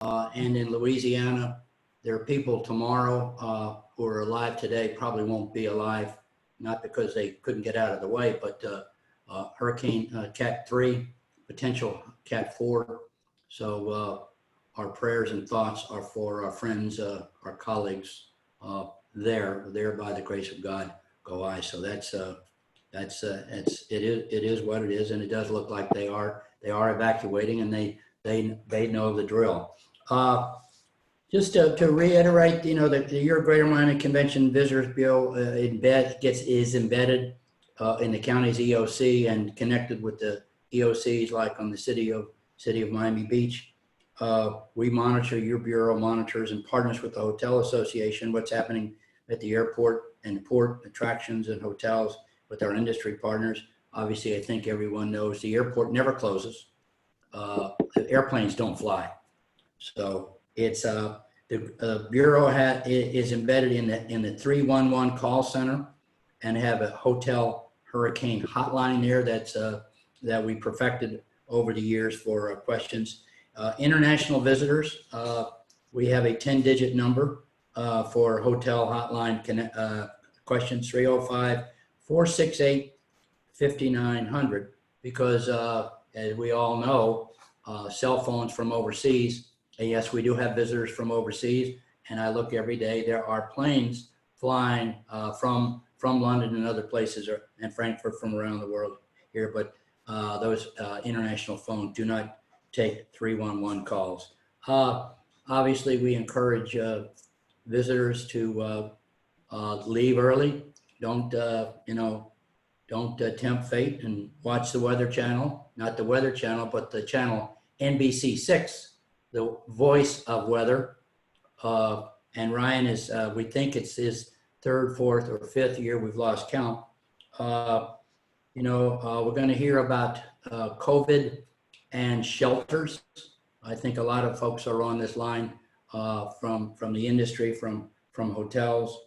And in Louisiana, there are people tomorrow who are alive today, probably won't be alive, not because they couldn't get out of the way, but Hurricane Cat 3, potential Cat 4. So our prayers and thoughts are for our friends, our colleagues there by the grace of God go I. So it is what it is, and it does look like they are evacuating, and they know the drill. Just to reiterate, the Your Greater Miami Convention Visitors Bureau is embedded in the county's EOC and connected with the EOCs, like on the city of Miami Beach. We monitor, your bureau monitors and partners with the Hotel Association, what's happening at the airport and port attractions and hotels with our industry partners. Obviously, I think everyone knows the airport never closes. The airplanes don't fly. So it's the bureau is embedded in the 311 call center and have a hotel hurricane hotline there that we perfected over the years for questions. International visitors, we have a 10-digit number for hotel hotline questions, 305-468-5900, because as we all know, cell phones from overseas, and yes, we do have visitors from overseas, and I look every day, there are planes flying from London and other places, and Frankfurt, from around the world here, but those international phones do not take 311 calls. Obviously, we encourage visitors to leave early. Don't tempt fate and watch the Weather Channel, not the Weather Channel, but the channel NBC6, the voice of weather. And Ryan is, we think it's his third, fourth, or fifth year, we've lost count. We're going to hear about COVID and shelters. I think a lot of folks are on this line from the industry, from hotels.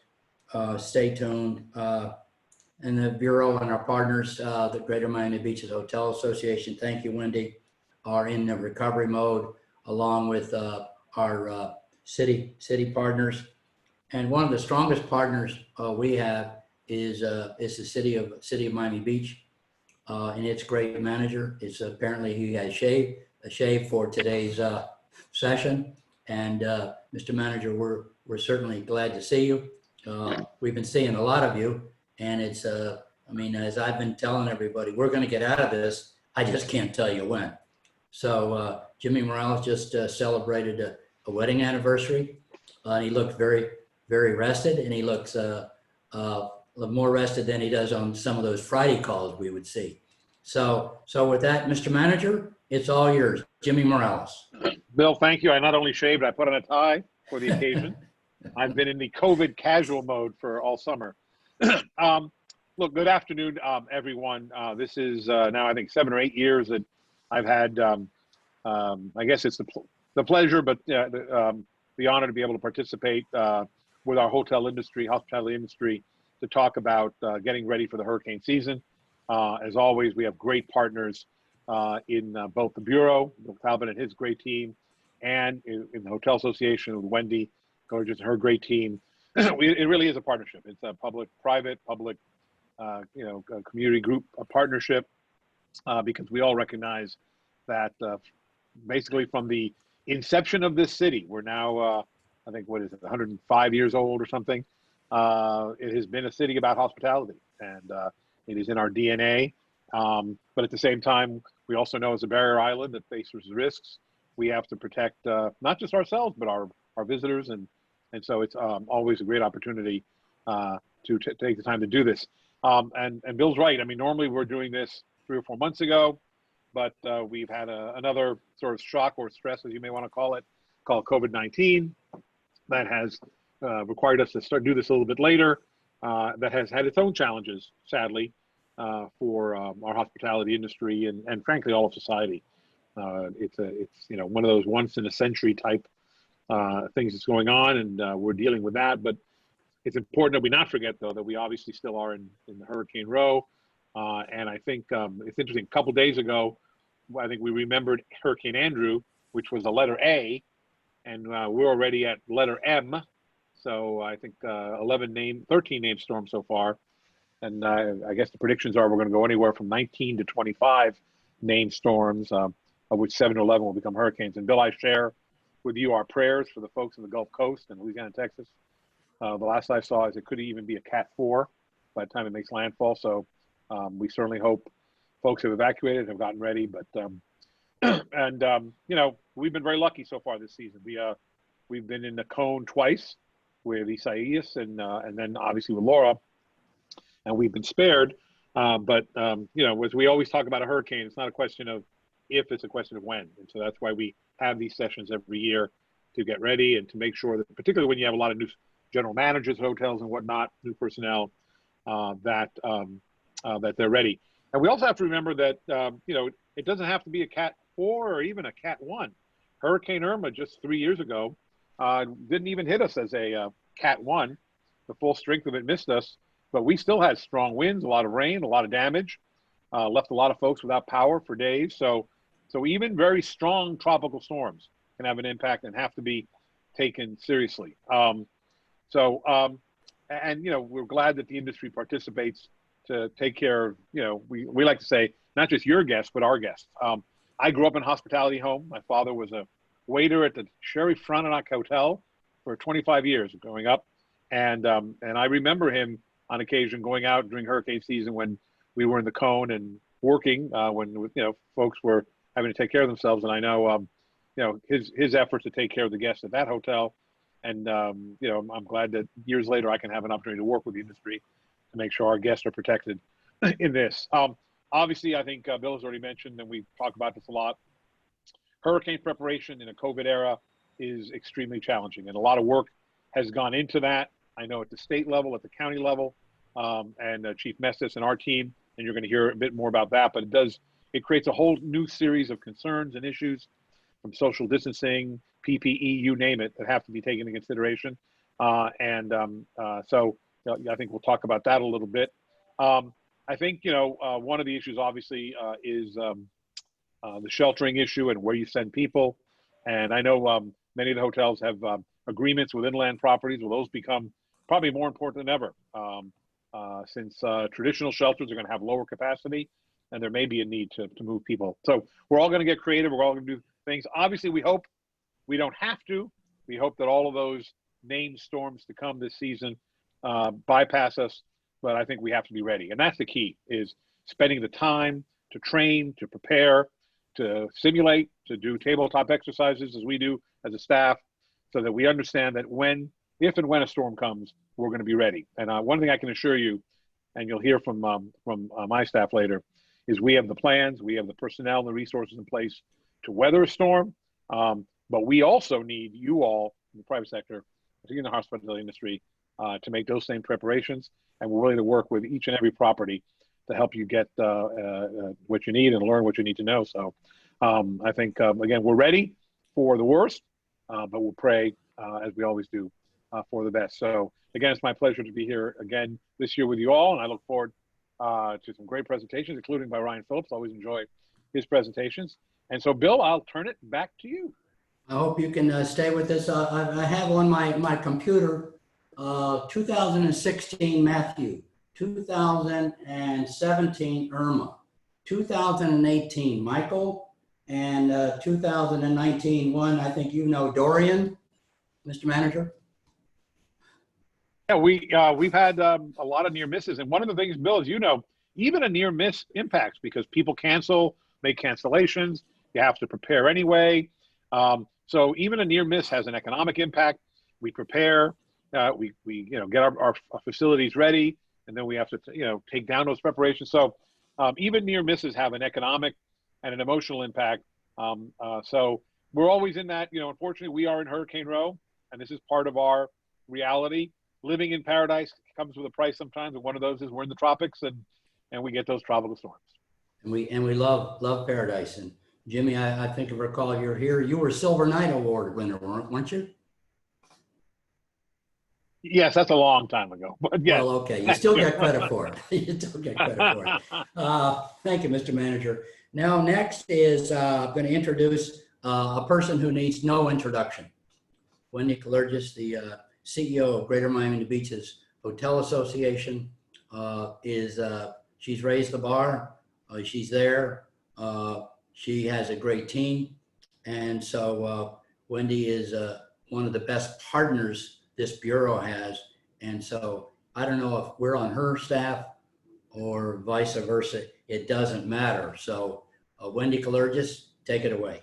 Stay tuned. And the Bureau and our partners, the Greater Miami Beaches Hotel Association, thank you, Wendy, are in the recovery mode, along with our city partners. And one of the strongest partners we have is the city of Miami Beach and its great manager. It's apparently he has a shave for today's session. And Mr. Manager, we're certainly glad to see you. We've been seeing a lot of you, and it's as I've been telling everybody, we're going to get out of this. I just can't tell you when. So Jimmy Morales just celebrated a wedding anniversary. He looked very, very rested, and he looks more rested than he does on some of those Friday calls we would see. So with that, Mr. Manager, it's all yours. Jimmy Morales. Bill, thank you. I not only shaved, I put on a tie for the occasion. I've been in the COVID casual mode for all summer. Look, good afternoon, everyone. This is now, I think, 7 or 8 years that I've had, I guess it's the pleasure, but the honor to be able to participate with our hotel industry, hospitality industry, to talk about getting ready for the hurricane season. As always, we have great partners in both the Bureau, Talbot and his great team, and in the Hotel Association with Wendy Gorgeous and her great team. It really is a partnership. It's a public-private, community group partnership because we all recognize that basically from the inception of this city, we're now, I think, 105 years old or something. It has been a city about hospitality, and it is in our DNA. But at the same time, we also know as a barrier island that faces risks, we have to protect not just ourselves, but our visitors. And so it's always a great opportunity to take the time to do this. And Bill's right. I mean, normally we're doing this 3 or 4 months ago, but we've had another sort of shock or stress, as you may want to call it, called COVID-19, that has required us to do this a little bit later, that has had its own challenges, sadly, for our hospitality industry and frankly, all of society. It's one of those once in a century type things that's going on, and we're dealing with that. But it's important that we not forget, though, that we obviously still are in the hurricane row. And I think it's interesting, a couple days ago, I think we remembered Hurricane Andrew, which was a letter A, and we're already at letter M. So I think 13 named storms so far. And I guess the predictions are we're going to go anywhere from 19 to 25 named storms, of which 7 to 11 will become hurricanes. And Bill, I share with you our prayers for the folks in the Gulf Coast and Louisiana and Texas. The last I saw is it could even be a Cat 4 by the time it makes landfall. So we certainly hope folks have evacuated, have gotten ready. But you know, we've been very lucky so far this season. We've been in the cone twice with Isaias and then obviously with Laura, and we've been spared. But you know, as we always talk about a hurricane, it's not a question of if, it's a question of when. And so that's why we have these sessions every year to get ready and to make sure that, particularly when you have a lot of new general managers, hotels and whatnot, new personnel, that they're ready. And we also have to remember that, you know, it doesn't have to be a Cat 4 or even a Cat 1. Hurricane Irma just 3 years ago didn't even hit us as a Cat 1. The full strength of it missed us, but we still had strong winds, a lot of rain, a lot of damage, left a lot of folks without power for days. So even very strong tropical storms can have an impact and have to be taken seriously. And, you know, we're glad that the industry participates to take care of, you know, we like to say, not just your guests, but our guests. I grew up in a hospitality home. My father was a waiter at the Sherry Frontenac Hotel for 25 years growing up. And I remember him on occasion going out during hurricane season when we were in the cone and working, when, you know, folks were having to take care of themselves. And I know, you know, his efforts to take care of the guests at that hotel. And, you know, I'm glad that years later I can have an opportunity to work with the industry to make sure our guests are protected in this. Obviously, I think Bill has already mentioned, and we talk about this a lot, hurricane preparation in a COVID era is extremely challenging. And a lot of work has gone into that. I know at the state level, at the county level, and Chief Mestis and our team, and you're going to hear a bit more about that, but it creates a whole new series of concerns and issues from social distancing, PPE, you name it, that have to be taken into consideration. So I think we'll talk about that a little bit. I think, you know, one of the issues obviously is the sheltering issue and where you send people. And I know many of the hotels have agreements with inland properties. Well, those become probably more important than ever since traditional shelters are going to have lower capacity and there may be a need to move people. So we're all going to get creative. We're all going to do things. Obviously, we hope we don't have to. We hope that all of those named storms to come this season bypass us, but I think we have to be ready. And that's the key, is spending the time to train, to prepare, to simulate, to do tabletop exercises as we do as a staff, so that we understand that if and when a storm comes, we're going to be ready. And one thing I can assure you, and you'll hear from my staff later, is we have the plans, we have the personnel and the resources in place to weather a storm, but we also need you all in the private sector, particularly in the hospitality industry, to make those same preparations. And we're willing to work with each and every property to help you get what you need and learn what you need to know. So I think, again, we're ready for the worst, but we'll pray, as we always do, for the best. So again, it's my pleasure to be here again this year with you all, and I look forward to some great presentations, including by Ryan Phillips. I always enjoy his presentations. And so, Bill, I'll turn it back to you. I hope you can stay with us. I have on my computer 2016 Matthew, 2017 Irma, 2018 Michael, and 2019 one, I think you know, Dorian, Mr. Manager. Yeah, we've had a lot of near misses. And one of the things, Bill, as you know, even a near miss impacts because people make cancellations. You have to prepare anyway. So even a near miss has an economic impact. We prepare, we get our facilities ready, and then we have to take down those preparations. So even near misses have an economic and an emotional impact. So we're always in that. Unfortunately, we are in Hurricane Row, and this is part of our reality. Living in paradise comes with a price sometimes, and one of those is we're in the tropics, and we get those tropical storms. And we love paradise. And Jimmy, I think I recall you're here. You were Silver Knight Award winner, weren't you? Yes, that's a long time ago. But yes. Well, okay, you still get credit for it. You still get credit for it. Thank you, Mr. Manager. Now, next is I'm going to introduce a person who needs no introduction. Wendy Kalergis, the CEO of Greater Miami Beach's Hotel Association, she's raised the bar. She's there. She has a great team. And so Wendy is one of the best partners this Bureau has. And so I don't know if we're on her staff or vice versa. It doesn't matter. So Wendy Kalergis, take it away.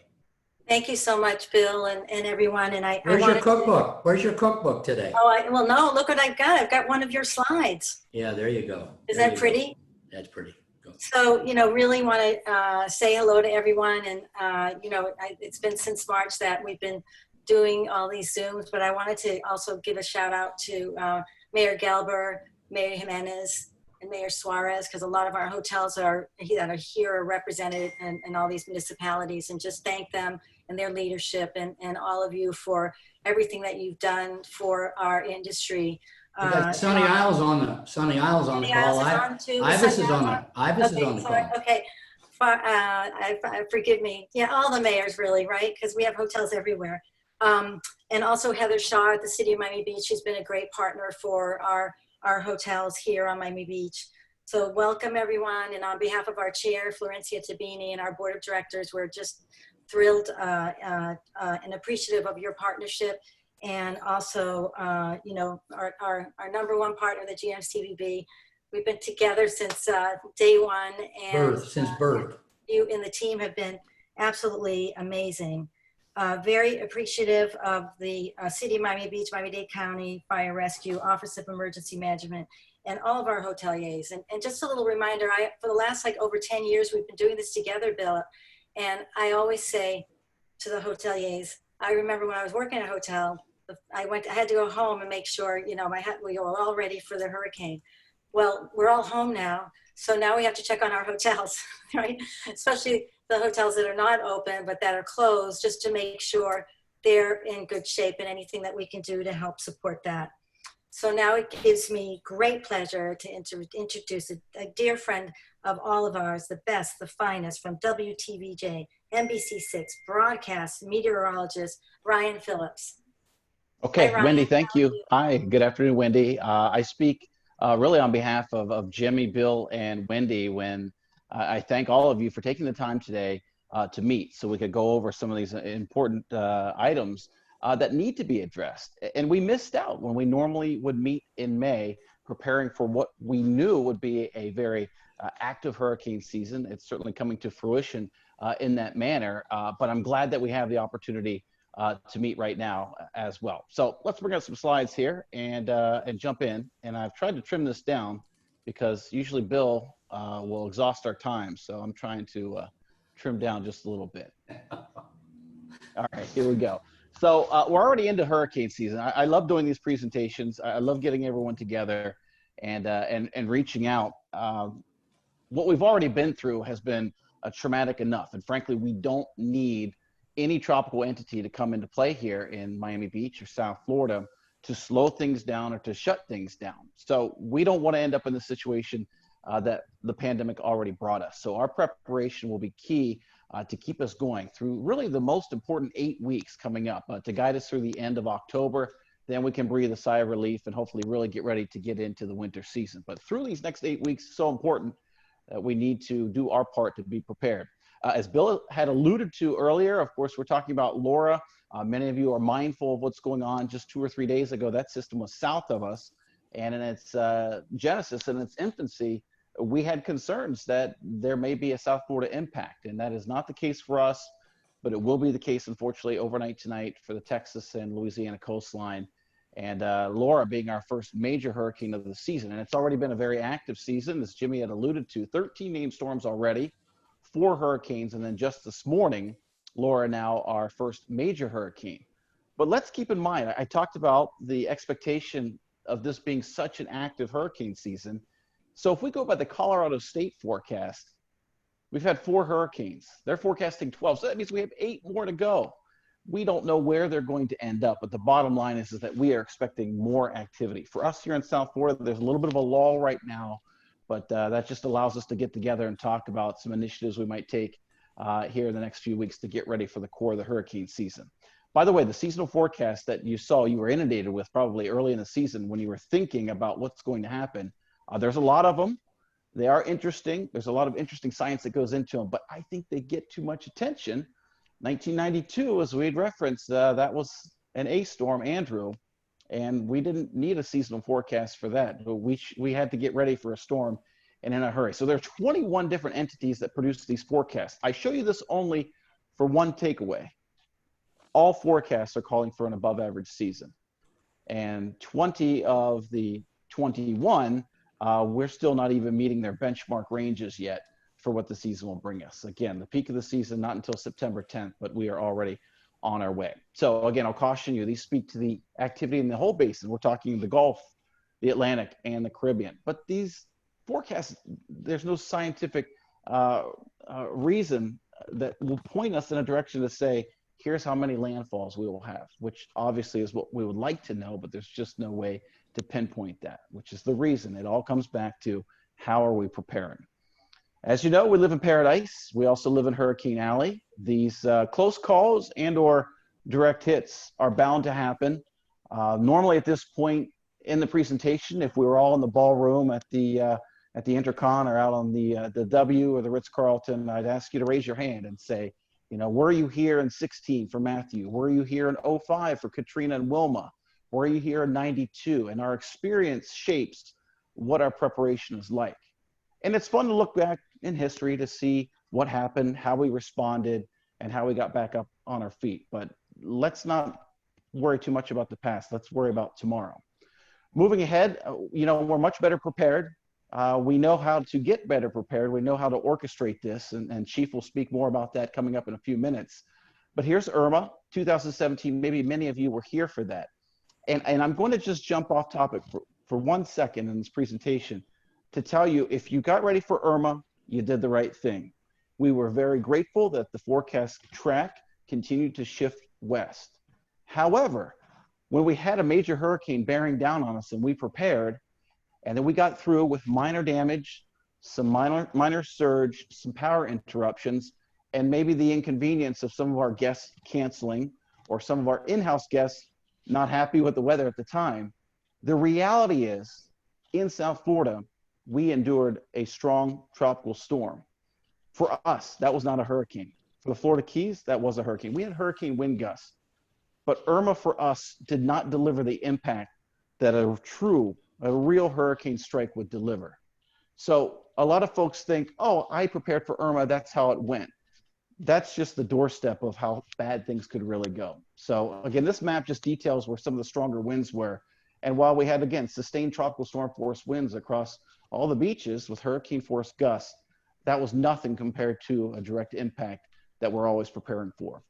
Thank you so much, Bill, and everyone. And Where's your cookbook? Where's your cookbook today? Oh, well, no, look what I've got. I've got one of your slides. Yeah, there you go. Is that pretty? That's pretty. Go. So, really want to say hello to everyone. And, it's been since March that we've been doing all these Zooms, but I wanted to also give a shout out to Mayor Gelber, Mayor Jimenez, and Mayor Suarez, because a lot of our hotels that are here are represented in all these municipalities, and just thank them and their leadership and all of you for everything that you've done for our industry. Sunny Isles on the call. Ibis is on the call. Okay. Forgive me. Yeah, all the mayors really, right? Because we have hotels everywhere. And also Heather Shaw at the City of Miami Beach, who's been a great partner for our hotels here on Miami Beach. So welcome everyone. And on behalf of our chair, Florencia Tabini, and our board of directors, we're just thrilled and appreciative of your partnership. And also, our number one partner, the GMCVB. We've been together since day one. And since birth. You and the team have been absolutely amazing. Very appreciative of the City of Miami Beach, Miami-Dade County Fire Rescue, Office of Emergency Management, and all of our hoteliers. And just a little reminder, for the last over 10 years, we've been doing this together, Bill. And I always say to the hoteliers, I remember when I was working at a hotel, I had to go home and make sure, we were all ready for the hurricane. Well, we're all home now. So now we have to check on our hotels, right? Especially the hotels that are not open, but that are closed, just to make sure they're in good shape and anything that we can do to help support that. So now it gives me great pleasure to introduce a dear friend of all of ours, the best, the finest, from WTVJ, NBC6, broadcast meteorologist, Ryan Phillips. Okay, Hi, Ryan. Wendy, thank you. Hi, good afternoon, Wendy. I speak really on behalf of Jimmy, Bill, and Wendy when I thank all of you for taking the time today to meet so we could go over some of these important items that need to be addressed. And we missed out when we normally would meet in May, preparing for what we knew would be a very active hurricane season. It's certainly coming to fruition in that manner, but I'm glad that we have the opportunity to meet right now as well. So let's bring up some slides here and jump in. And I've tried to trim this down because usually Bill will exhaust our time. So I'm trying to trim down just a little bit. All right, here we go. So we're already into hurricane season. I love doing these presentations. I love getting everyone together and reaching out. What we've already been through has been traumatic enough. And frankly, we don't need any tropical entity to come into play here in Miami Beach or South Florida to slow things down or to shut things down. So we don't want to end up in the situation that the pandemic already brought us. So our preparation will be key to keep us going through really the most important 8 weeks coming up to guide us through the end of October. Then we can breathe a sigh of relief and hopefully really get ready to get into the winter season. But through these next 8 weeks, it's so important that we need to do our part to be prepared. As Bill had alluded to earlier, of course, we're talking about Laura. Many of you are mindful of what's going on. Just 2 or 3 days ago, that system was south of us. And in its genesis and its infancy, we had concerns that there may be a South Florida impact. And that is not the case for us, but it will be the case, unfortunately, overnight tonight for the Texas and Louisiana coastline. And Laura being our first major hurricane of the season. And it's already been a very active season, as Jimmy had alluded to. 13 named storms already, 4 hurricanes, and then just this morning, Laura now our first major hurricane. But let's keep in mind, I talked about the expectation of this being such an active hurricane season. So if we go by the Colorado State forecast, we've had 4 hurricanes. They're forecasting 12, so that means we have 8 more to go. We don't know where they're going to end up, but the bottom line is that we are expecting more activity. For us here in South Florida, there's a little bit of a lull right now, but that just allows us to get together and talk about some initiatives we might take here in the next few weeks to get ready for the core of the hurricane season. By the way, the seasonal forecast that you saw, you were inundated with probably early in the season when you were thinking about what's going to happen. There's a lot of them. They are interesting. There's a lot of interesting science that goes into them, but I think they get too much attention. 1992, as we'd referenced, that was an A storm, Andrew, and we didn't need a seasonal forecast for that. But we had to get ready for a storm and in a hurry. So there are 21 different entities that produce these forecasts. I show you this only for one takeaway. All forecasts are calling for an above average season. And 20 of the 21, we're still not even meeting their benchmark ranges yet for what the season will bring us. Again, the peak of the season, not until September 10th, but we are already on our way. So again, I'll caution you, these speak to the activity in the whole basin. We're talking the Gulf, the Atlantic, and the Caribbean. But these forecasts, there's no scientific reason that will point us in a direction to say, here's how many landfalls we will have, which obviously is what we would like to know, but there's just no way to pinpoint that, which is the reason it all comes back to how are we preparing. As you know, we live in paradise. We also live in Hurricane Alley. These close calls and or direct hits are bound to happen. Normally at this point in the presentation, if we were all in the ballroom at the Intercon or out on the W or the Ritz-Carlton, I'd ask you to raise your hand and say, you know, were you here in 16 for Matthew? Were you here in 05 for Katrina and Wilma? Were you here in 92? And our experience shapes what our preparation is like. And it's fun to look back in history to see what happened, how we responded, and how we got back up on our feet. But let's not worry too much about the past. Let's worry about tomorrow. Moving ahead, you know, we're much better prepared. We know how to get better prepared. We know how to orchestrate this, and Chief will speak more about that coming up in a few minutes. But here's IRMA, 2017. Maybe many of you were here for that. And I'm going to just jump off topic for 1 second in this presentation to tell you, if you got ready for IRMA, you did the right thing. We were very grateful that the forecast track continued to shift west. However, when we had a major hurricane bearing down on us and we prepared, and then we got through with minor damage, some minor surge, some power interruptions, and maybe the inconvenience of some of our guests canceling or some of our in-house guests not happy with the weather at the time. The reality is, in South Florida, we endured a strong tropical storm. For us, that was not a hurricane. For the Florida Keys, that was a hurricane. We had hurricane wind gusts. But IRMA for us did not deliver the impact that a real hurricane strike would deliver. So a lot of folks think, oh, I prepared for IRMA, that's how it went. That's just the doorstep of how bad things could really go. So again, this map just details where some of the stronger winds were. And while we had, again, sustained tropical storm force winds across all the beaches with hurricane force gusts, that was nothing compared to a direct impact that we're always preparing for.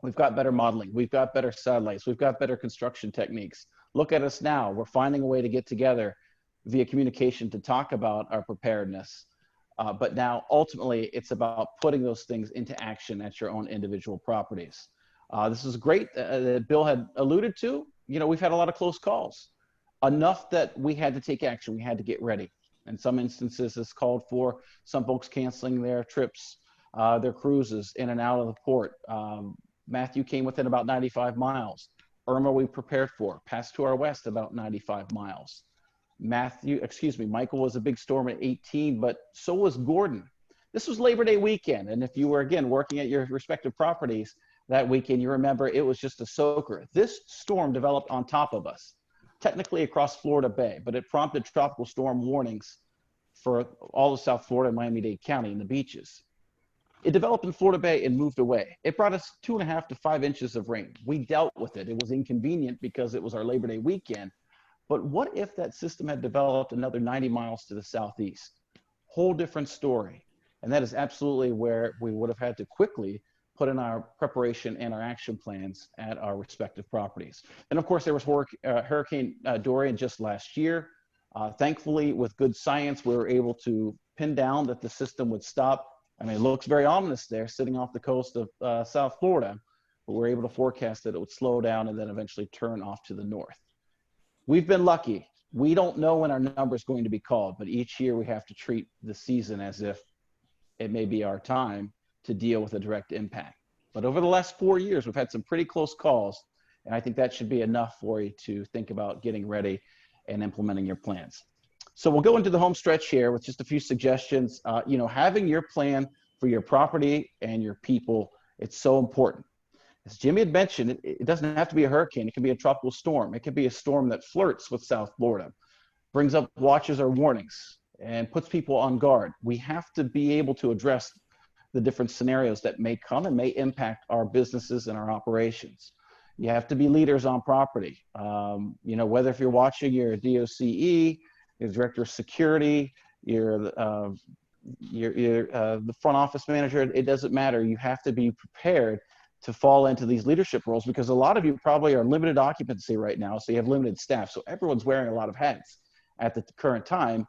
We've got better modeling. We've got better satellites. We've got better construction techniques. Look at us now. We're finding a way to get together via communication to talk about our preparedness. But now, ultimately, it's about putting those things into action at your own individual properties. This is great that Bill had alluded to. You know, we've had a lot of close calls, enough that we had to take action. We had to get ready. In some instances, it's called for some folks canceling their trips, their cruises in and out of the port. Matthew came within about 95 miles. IRMA we prepared for, passed to our west about 95 miles. Michael was a big storm at 18, but so was Gordon. This was Labor Day weekend, and if you were, again, working at your respective properties that weekend, you remember it was just a soaker. This storm developed on top of us, technically across Florida Bay, but it prompted tropical storm warnings for all of South Florida and Miami-Dade County and the beaches. It developed in Florida Bay and moved away. It brought us 2.5 to 5 inches of rain. We dealt with it. It was inconvenient because it was our Labor Day weekend. But what if that system had developed another 90 miles to the southeast? Whole different story. And that is absolutely where we would have had to quickly put in our preparation and our action plans at our respective properties. And of course, there was Hurricane Dorian just last year. Thankfully, with good science, we were able to pin down that the system would stop. I mean, it looks very ominous there, sitting off the coast of South Florida, but we're able to forecast that it would slow down and then eventually turn off to the north. We've been lucky. We don't know when our number is going to be called, but each year we have to treat the season as if it may be our time to deal with a direct impact. But over the last 4 years, we've had some pretty close calls. And I think that should be enough for you to think about getting ready and implementing your plans. So we'll go into the home stretch here with just a few suggestions. Having your plan for your property and your people, it's so important. As Jimmy had mentioned, it doesn't have to be a hurricane. It can be a tropical storm. It could be a storm that flirts with South Florida, brings up watches or warnings, and puts people on guard. We have to be able to address the different scenarios that may come and may impact our businesses and our operations. You have to be leaders on property. Whether if you're watching, you're a DOCE, you're director of security, you're the front office manager, it doesn't matter. You have to be prepared to fall into these leadership roles, because a lot of you probably are limited occupancy right now, so you have limited staff. So everyone's wearing a lot of hats at the current time,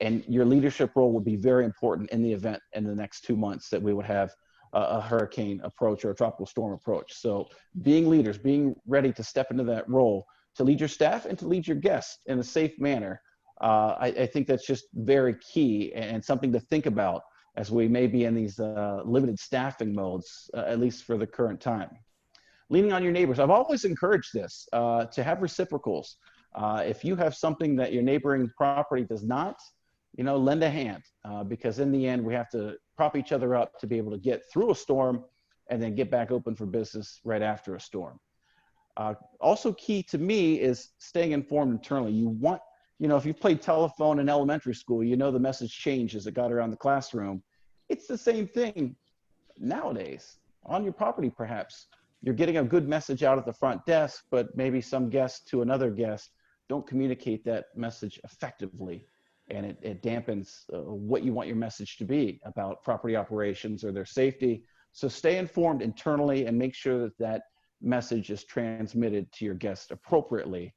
and your leadership role will be very important in the event in the next 2 months that we would have a hurricane approach or a tropical storm approach. So being leaders, being ready to step into that role to lead your staff and to lead your guests in a safe manner. I think that's just very key and something to think about as we may be in these limited staffing modes, at least for the current time. Leaning on your neighbors. I've always encouraged this, to have reciprocals. If you have something that your neighboring property does not, lend a hand, because in the end, we have to prop each other up to be able to get through a storm and then get back open for business right after a storm. Also key to me is staying informed internally. You want, if you played telephone in elementary school, the message changed as it got around the classroom. It's the same thing nowadays on your property. Perhaps you're getting a good message out at the front desk, but maybe some guest to another guest don't communicate that message effectively. And it dampens what you want your message to be about property operations or their safety. So stay informed internally and make sure that that message is transmitted to your guests appropriately,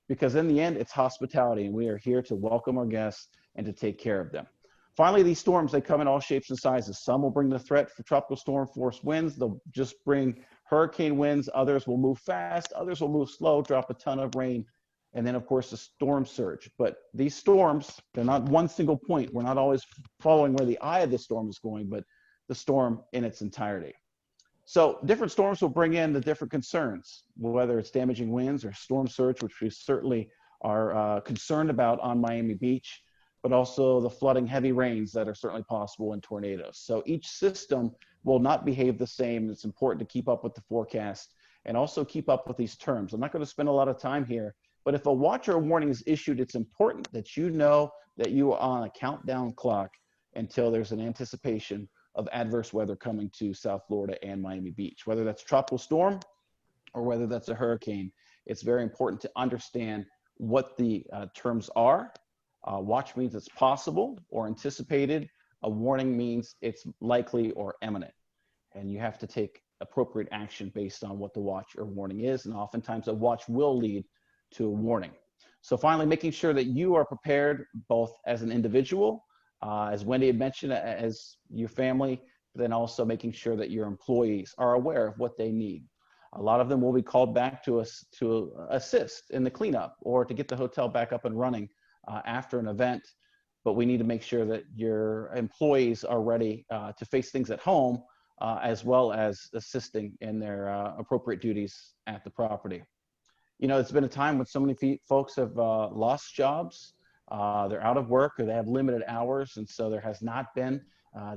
because in the end, it's hospitality, and we are here to welcome our guests and to take care of them. Finally, these storms, they come in all shapes and sizes. Some will bring the threat for tropical storm force winds. They'll just bring hurricane winds. Others will move fast. Others will move slow, drop a ton of rain. And then, of course, the storm surge. But these storms, they're not one single point. We're not always following where the eye of the storm is going, but the storm in its entirety. So different storms will bring in the different concerns, whether it's damaging winds or storm surge, which we certainly are concerned about on Miami Beach, but also the flooding, heavy rains that are certainly possible in tornadoes. So each system will not behave the same. It's important to keep up with the forecast and also keep up with these terms. I'm not going to spend a lot of time here, but if a watch or warning is issued, it's important that you know that you are on a countdown clock until there's an anticipation of adverse weather coming to South Florida and Miami Beach. Whether that's a tropical storm or whether that's a hurricane, it's very important to understand what the terms are. Watch means it's possible or anticipated. A warning means it's likely or imminent. And you have to take appropriate action based on what the watch or warning is. And oftentimes a watch will lead to a warning. So finally, making sure that you are prepared both as an individual, as Wendy had mentioned, as your family, but then also making sure that your employees are aware of what they need. A lot of them will be called back to us to assist in the cleanup or to get the hotel back up and running after an event. But we need to make sure that your employees are ready to face things at home, as well as assisting in their appropriate duties at the property. It's been a time when so many folks have lost jobs. They're out of work or they have limited hours. And so there has not been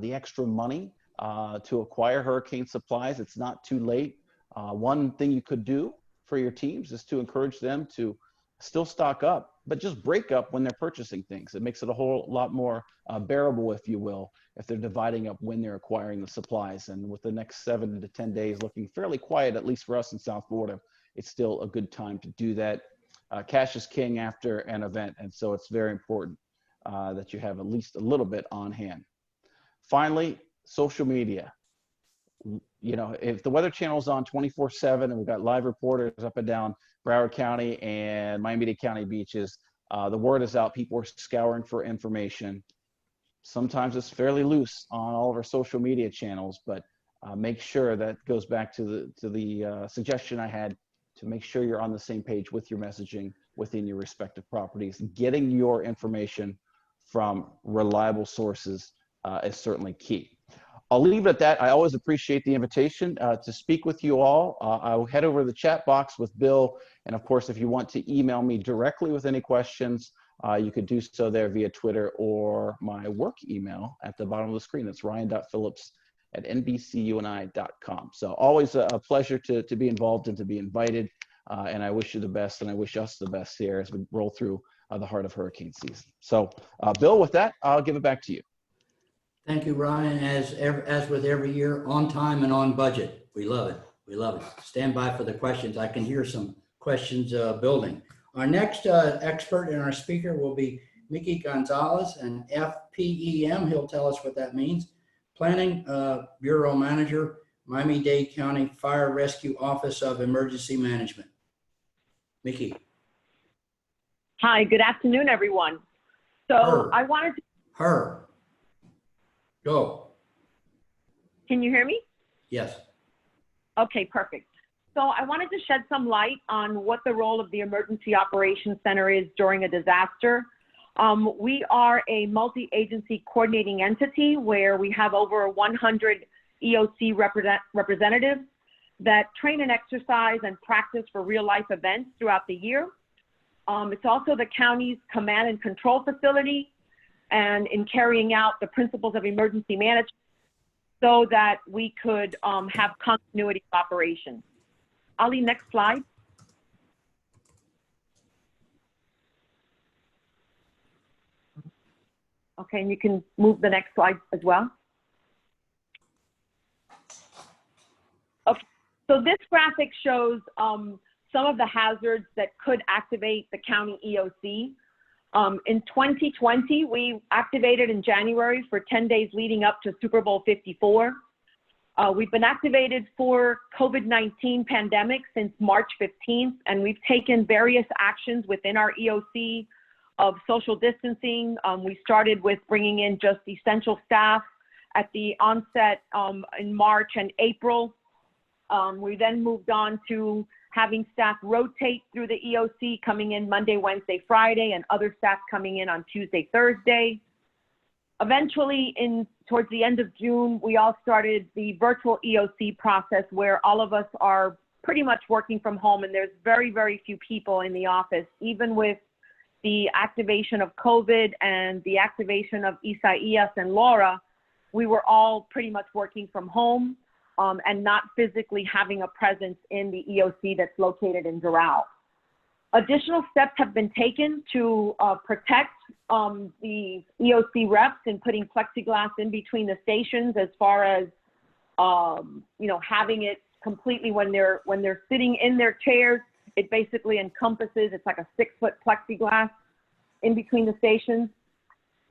the extra money to acquire hurricane supplies. It's not too late. One thing you could do for your teams is to encourage them to still stock up, but just break up when they're purchasing things. It makes it a whole lot more bearable, if you will, if they're dividing up when they're acquiring the supplies. And with the next 7 to 10 days looking fairly quiet, at least for us in South Florida, it's still a good time to do that. Cash is king after an event, and so it's very important that you have at least a little bit on hand. Finally, social media. If the Weather Channel is on 24/7 and we've got live reporters up and down Broward County and Miami-Dade County beaches, the word is out. People are scouring for information. Sometimes it's fairly loose on all of our social media channels, but make sure that goes back to the suggestion I had to make sure you're on the same page with your messaging within your respective properties. Getting your information from reliable sources is certainly key. I'll leave it at that. I always appreciate the invitation to speak with you all. I'll head over to the chat box with Bill. And of course, if you want to email me directly with any questions, you could do so there via Twitter or my work email at the bottom of the screen. It's ryan.phillips@nbcuni.com. So always a pleasure to be involved and to be invited. And I wish you the best, and I wish us the best here as we roll through the heart of hurricane season. So Bill, with that, I'll give it back to you. Thank you, Ryan. As with every year, on time and on budget. We love it. We love it. Stand by for the questions. I can hear some questions building. Our next expert and our speaker will be Mickey Gonzalez, an FPEM. He'll tell us what that means. Planning Bureau Manager, Miami-Dade County Fire Rescue Office of Emergency Management. Mickey. Hi, good afternoon, everyone. So I wanted to... Go. Can you hear me? Yes. Okay, perfect. So I wanted to shed some light on what the role of the Emergency Operations Center is during a disaster. We are a multi-agency coordinating entity where we have over 100 EOC representatives that train and exercise and practice for real-life events throughout the year. It's also the county's command and control facility, and in carrying out the principles of emergency management so that we could have continuity of operations. Ali, next slide. Okay, and you can move the next slide as well. Okay, so this graphic shows some of the hazards that could activate the county EOC. In 2020, we activated in January for 10 days leading up to Super Bowl 54. We've been activated for COVID-19 pandemic since March 15th, and we've taken various actions within our EOC of social distancing. We started with bringing in just essential staff at the onset in March and April. We then moved on to having staff rotate through the EOC, coming in Monday, Wednesday, Friday, and other staff coming in on Tuesday, Thursday. Eventually, towards the end of June, we all started the virtual EOC process where all of us are pretty much working from home, and there's very, very few people in the office. Even with the activation of COVID and the activation of Isaias and Laura, we were all pretty much working from home. And not physically having a presence in the EOC that's located in Doral. Additional steps have been taken to protect the EOC reps in putting plexiglass in between the stations, as far as having it completely when they're sitting in their chairs. It basically encompasses. It's like a 6-foot plexiglass in between the stations.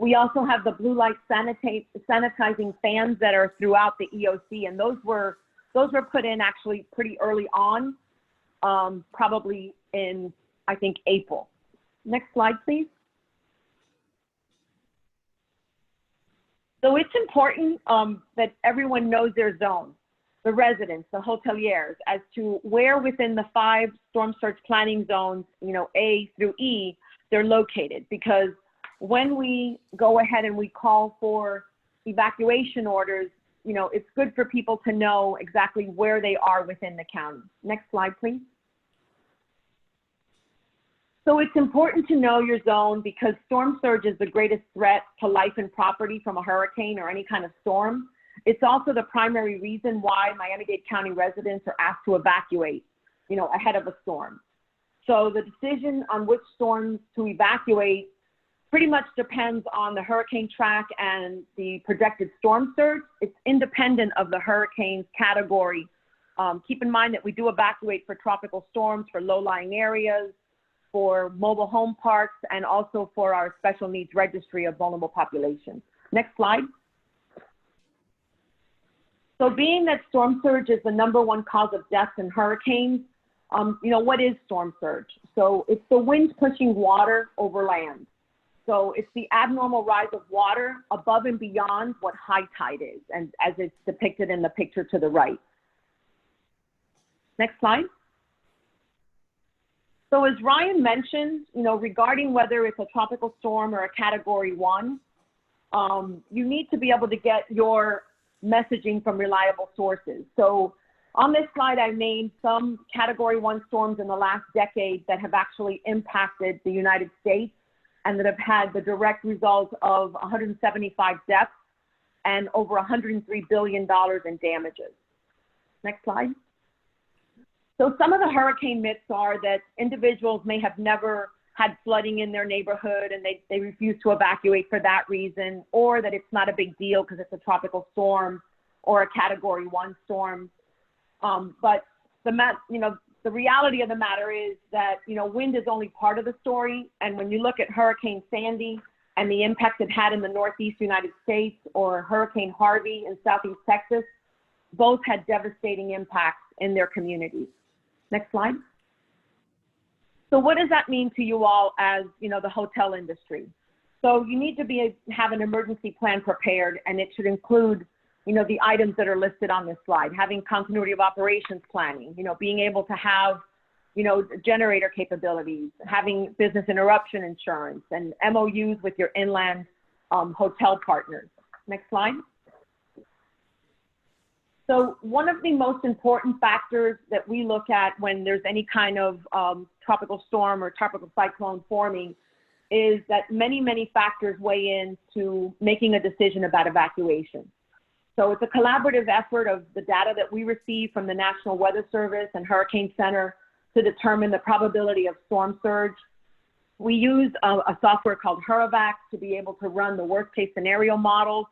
We also have the blue light sanitizing fans that are throughout the EOC, and those were put in actually pretty early on, probably in, I think, April. Next slide, please. So it's important that everyone knows their zone, the residents, the hoteliers, as to where within the 5 storm surge planning zones, A through E, they're located, because when we go ahead and we call for evacuation orders, it's good for people to know exactly where they are within the county. Next slide, please. So it's important to know your zone, because storm surge is the greatest threat to life and property from a hurricane or any kind of storm. It's also the primary reason why Miami-Dade County residents are asked to evacuate, ahead of a storm. So the decision on which storms to evacuate pretty much depends on the hurricane track and the projected storm surge. It's independent of the hurricane's category. Keep in mind that we do evacuate for tropical storms, for low-lying areas, for mobile home parks, and also for our special needs registry of vulnerable populations. Next slide. So being that storm surge is the #1 cause of deaths in hurricanes, what is storm surge? So it's the wind pushing water over land. So it's the abnormal rise of water above and beyond what high tide is, and as it's depicted in the picture to the right. Next slide. So as Ryan mentioned, regarding whether it's a tropical storm or a Category 1, you need to be able to get your messaging from reliable sources. So on this slide, I named some Category 1 storms in the last decade that have actually impacted the United States and that have had the direct result of 175 deaths and over $103 billion in damages. Next slide. So some of the hurricane myths are that individuals may have never had flooding in their neighborhood and they refuse to evacuate for that reason, or that it's not a big deal because it's a tropical storm or a Category 1 storm. But the reality of the matter is that, wind is only part of the story. And when you look at Hurricane Sandy and the impact it had in the Northeast United States, or Hurricane Harvey in Southeast Texas, both had devastating impacts in their communities. Next slide. So what does that mean to you all as, the hotel industry? So you need to have an emergency plan prepared, and it should include, the items that are listed on this slide, having continuity of operations planning, being able to have, generator capabilities, having business interruption insurance, and MOUs with your inland hotel partners. Next slide. So one of the most important factors that we look at when there's any kind of tropical storm or tropical cyclone forming is that many, many factors weigh into making a decision about evacuation. So it's a collaborative effort of the data that we receive from the National Weather Service and Hurricane Center to determine the probability of storm surge. We use a software called HurEvac to be able to run the worst case scenario models.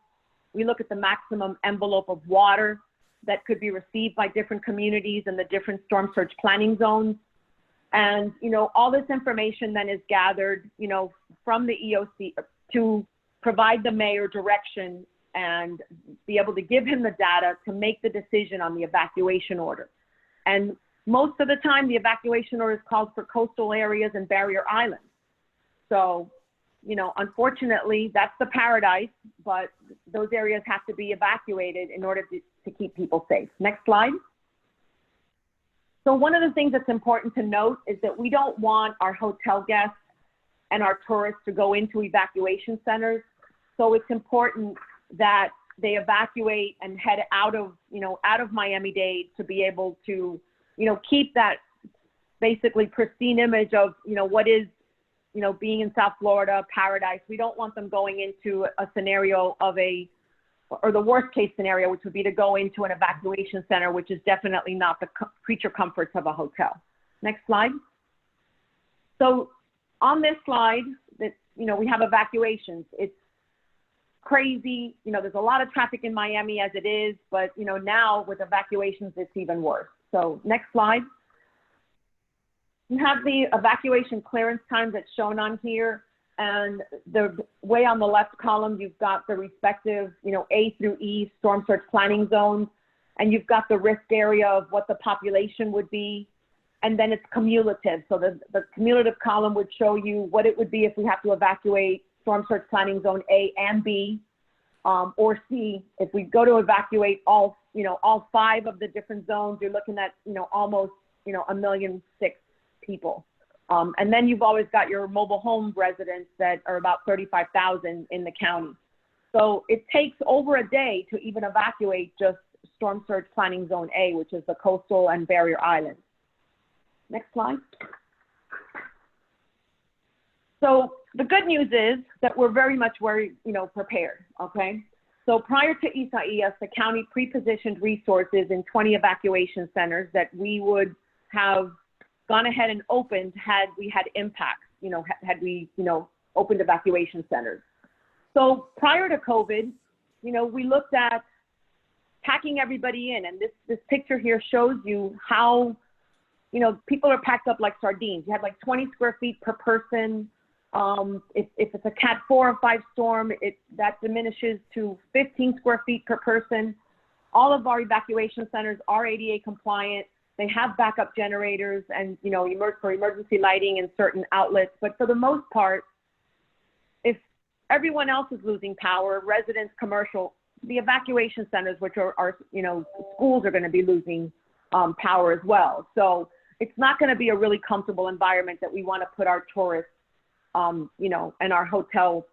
We look at the maximum envelope of water that could be received by different communities and the different storm surge planning zones. And, all this information then is gathered, from the EOC to provide the mayor direction and be able to give him the data to make the decision on the evacuation order. And most of the time, the evacuation order is called for coastal areas and barrier islands. So, unfortunately, that's the paradise, but those areas have to be evacuated in order to keep people safe. Next slide. So one of the things that's important to note is that we don't want our hotel guests and our tourists to go into evacuation centers. So it's important that they evacuate and head out of Miami-Dade to be able to, keep that basically pristine image of, what is, being in South Florida, paradise. We don't want them going into a scenario or the worst case scenario, which would be to go into an evacuation center, which is definitely not the creature comforts of a hotel. Next slide. So on this slide, we have evacuations. It's crazy. There's a lot of traffic in Miami as it is, but now with evacuations, it's even worse. So next slide. You have the evacuation clearance time that's shown on here. And the way on the left column, you've got the respective, A through E storm surge planning zones, and you've got the risk area of what the population would be, and then it's cumulative. So the cumulative column would show you what it would be if we have to evacuate storm surge planning zone A and B, or C. If we go to evacuate all 5 of the different zones, you're looking at, almost, 1.6 million people. And then you've always got your mobile home residents that are about 35,000 in the county. So it takes over a day to even evacuate just storm surge planning zone A, which is the coastal and barrier islands. Next slide. So the good news is that we're very much prepared, okay? So prior to Isaias, the county pre-positioned resources in 20 evacuation centers that we would have gone ahead and opened had we had impacts, had we, opened evacuation centers. So prior to COVID, we looked at packing everybody in, and this picture here shows you how, people are packed up like sardines. You have like 20 square feet per person. If it's a Cat 4 or 5 storm, that diminishes to 15 square feet per person. All of our evacuation centers are ADA compliant. They have backup generators and, for emergency lighting in certain outlets. But for the most part, if everyone else is losing power, residents, commercial, the evacuation centers, which are schools, are going to be losing power as well. So it's not going to be a really comfortable environment that we want to put our tourists, and our hotel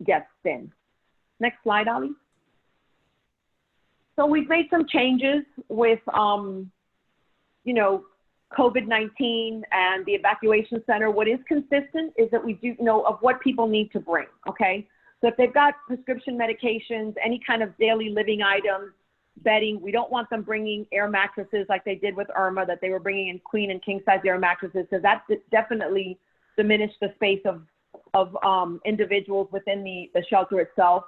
guests in. Next slide, Ali. So we've made some changes with, you know, COVID-19 and the evacuation center. What is consistent is that we do know of what people need to bring, okay? So if they've got prescription medications, any kind of daily living items, bedding, we don't want them bringing air mattresses like they did with IRMA, that they were bringing in queen and king size air mattresses, because that definitely diminished the space of individuals within the shelter itself.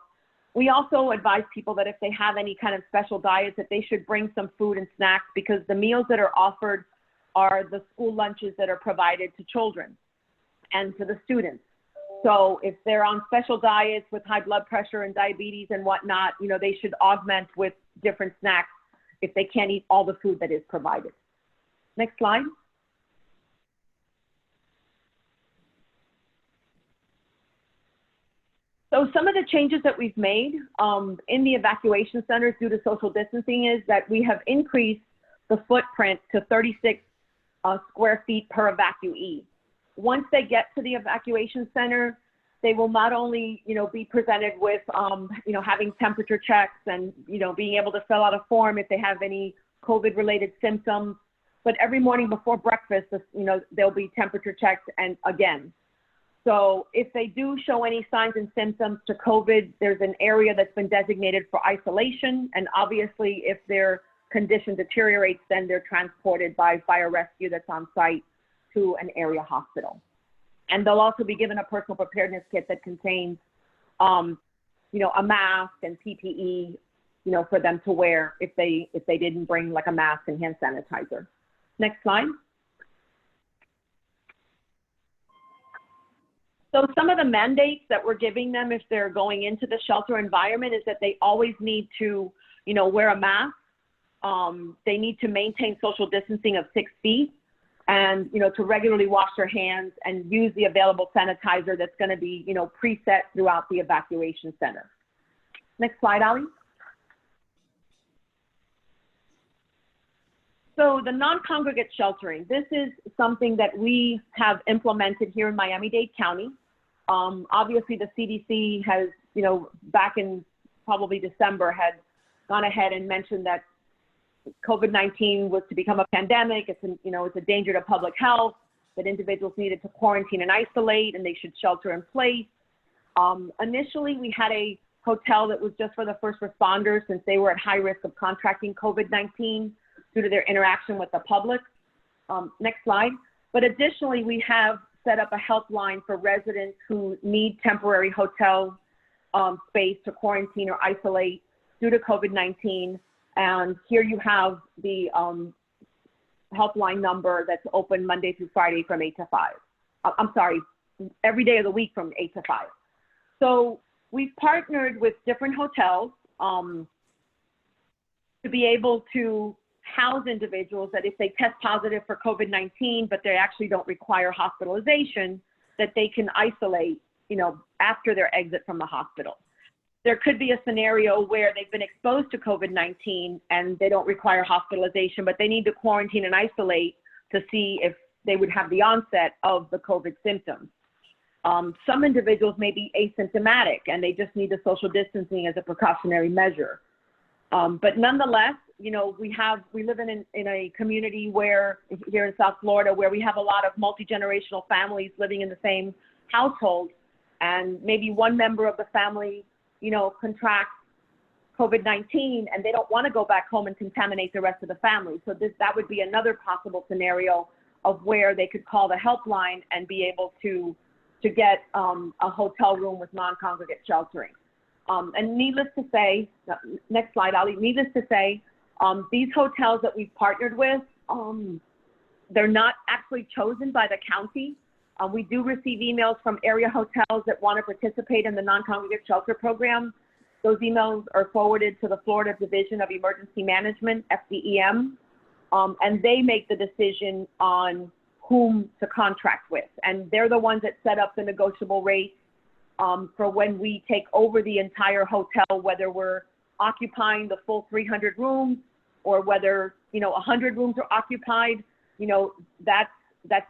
We also advise people that if they have any kind of special diets, that they should bring some food and snacks, because the meals that are offered are the school lunches that are provided to children and to the students. So if they're on special diets with high blood pressure and diabetes and whatnot, you know, they should augment with different snacks if they can't eat all the food that is provided. Next slide. So some of the changes that we've made in the evacuation centers due to social distancing is that we have increased the footprint to 36 square feet per evacuee. Once they get to the evacuation center, they will not only, you know, be presented with, you know, having temperature checks and, you know, being able to fill out a form if they have any COVID-related symptoms, but every morning before breakfast, you know, there'll be temperature checks and again. So if they do show any signs and symptoms to COVID, there's an area that's been designated for isolation. And obviously, if their condition deteriorates, then they're transported by fire rescue that's on site to an area hospital. And they'll also be given a personal preparedness kit that contains, you know, a mask and PPE, you know, for them to wear if they didn't bring like a mask and hand sanitizer. Next slide. So some of the mandates that we're giving them if they're going into the shelter environment is that they always need to, you know, wear a mask. They need to maintain social distancing of 6 feet and, you know, to regularly wash their hands and use the available sanitizer that's going to be, you know, preset throughout the evacuation center. Next slide, Ali. So the non-congregate sheltering, this is something that we have implemented here in Miami-Dade County. Obviously the CDC has, you know, back in probably December had gone ahead and mentioned that COVID-19 was to become a pandemic. It's, you know, it's a danger to public health, that individuals needed to quarantine and isolate and they should shelter in place. Initially, we had a hotel that was just for the first responders since they were at high risk of contracting COVID-19 due to their interaction with the public. Next slide. But additionally, we have set up a helpline for residents who need temporary hotel space to quarantine or isolate due to COVID-19. And here you have the helpline number that's open Monday through Friday from 8 to 5. I'm sorry, every day of the week from 8 to 5. So we've partnered with different hotels to be able to house individuals that if they test positive for COVID-19, but they actually don't require hospitalization, that they can isolate, you know, after their exit from the hospital. There could be a scenario where they've been exposed to COVID-19 and they don't require hospitalization, but they need to quarantine and isolate to see if they would have the onset of the COVID symptoms. Some individuals may be asymptomatic and they just need the social distancing as a precautionary measure. But nonetheless, you know, we live in a community where, here in South Florida, where we have a lot of multi-generational families living in the same household, and maybe one member of the family, you know, contracts COVID-19 and they don't want to go back home and contaminate the rest of the family. So that would be another possible scenario of where they could call the helpline and be able to get a hotel room with non-congregate sheltering. And needless to say, next slide, Ali, needless to say, these hotels that we've partnered with, they're not actually chosen by the county. We do receive emails from area hotels that want to participate in the non-congregate shelter program. Those emails are forwarded to the Florida Division of Emergency Management, FDEM, and they make the decision on whom to contract with. And they're the ones that set up the negotiable rates for when we take over the entire hotel, whether we're occupying the full 300 rooms or whether, you know, 100 rooms are occupied. You know, that's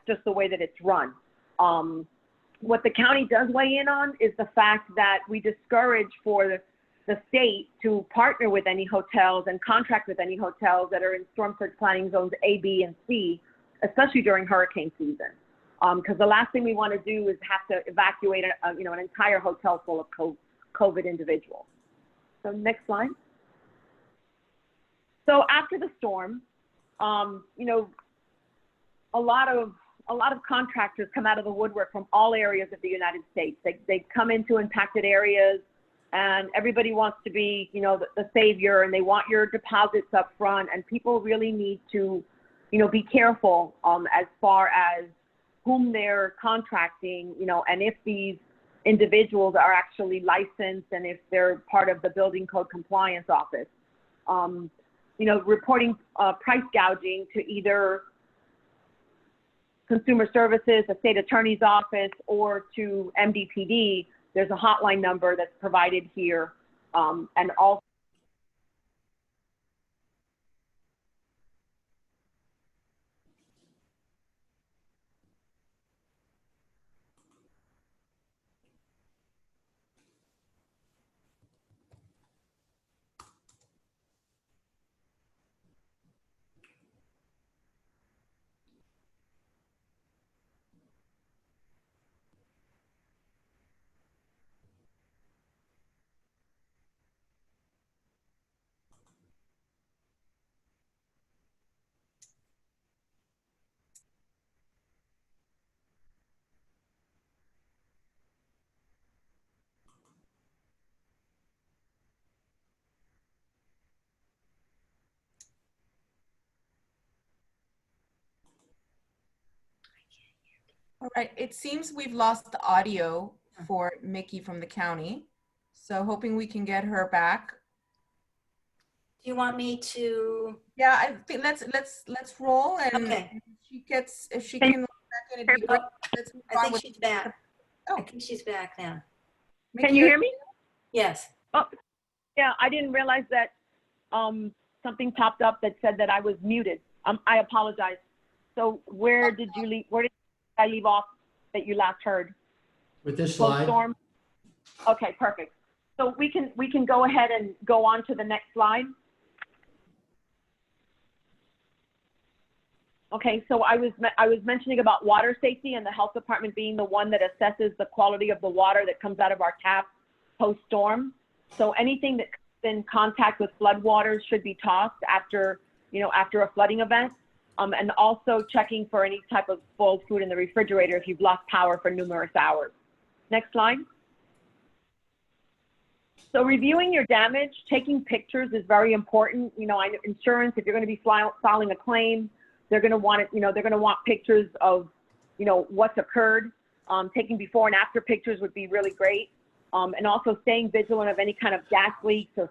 just the way that it's run. What the county does weigh in on is the fact that we discourage for the state to partner with any hotels and contract with any hotels that are in storm surge planning zones A, B, and C, especially during hurricane season. Because the last thing we want to do is have to evacuate an entire hotel full of COVID individuals. So next slide. So after the storm, a lot of contractors come out of the woodwork from all areas of the United States. They come into impacted areas, and everybody wants to be, the savior, and they want your deposits up front. And people really need to, be careful as far as whom they're contracting, and if these individuals are actually licensed and if they're part of the building code compliance office. Reporting price gouging to either Consumer Services, the state attorney's office, or to MDPD. There's a hotline number that's provided here, and also All right, it seems we've lost the audio for Mickey from the county. So hoping we can get her back. Do you want me to? Yeah, I think let's roll, and Okay. if she can log back in, it'd be great. Let's move I on think with- she's back. Oh. I think she's back now. Mickey, Can you hear me? Yes. Oh, yeah, I didn't realize that something popped up that said that I was muted. I apologize. So where did I leave off that you last heard? With this Close slide, storm? Okay, perfect. So we can go ahead and go on to the next slide. Okay, so I was mentioning about water safety and the health department being the one that assesses the quality of the water that comes out of our taps post-storm. So anything that comes in contact with flood waters should be tossed after a flooding event. And also checking for any type of spoiled food in the refrigerator if you've lost power for numerous hours. Next slide. So reviewing your damage, taking pictures is very important. Insurance, if you're going to be filing a claim, they're going to want it, they're going to want pictures of, what's occurred. Taking before and after pictures would be really great. And also staying vigilant of any kind of gas leaks or,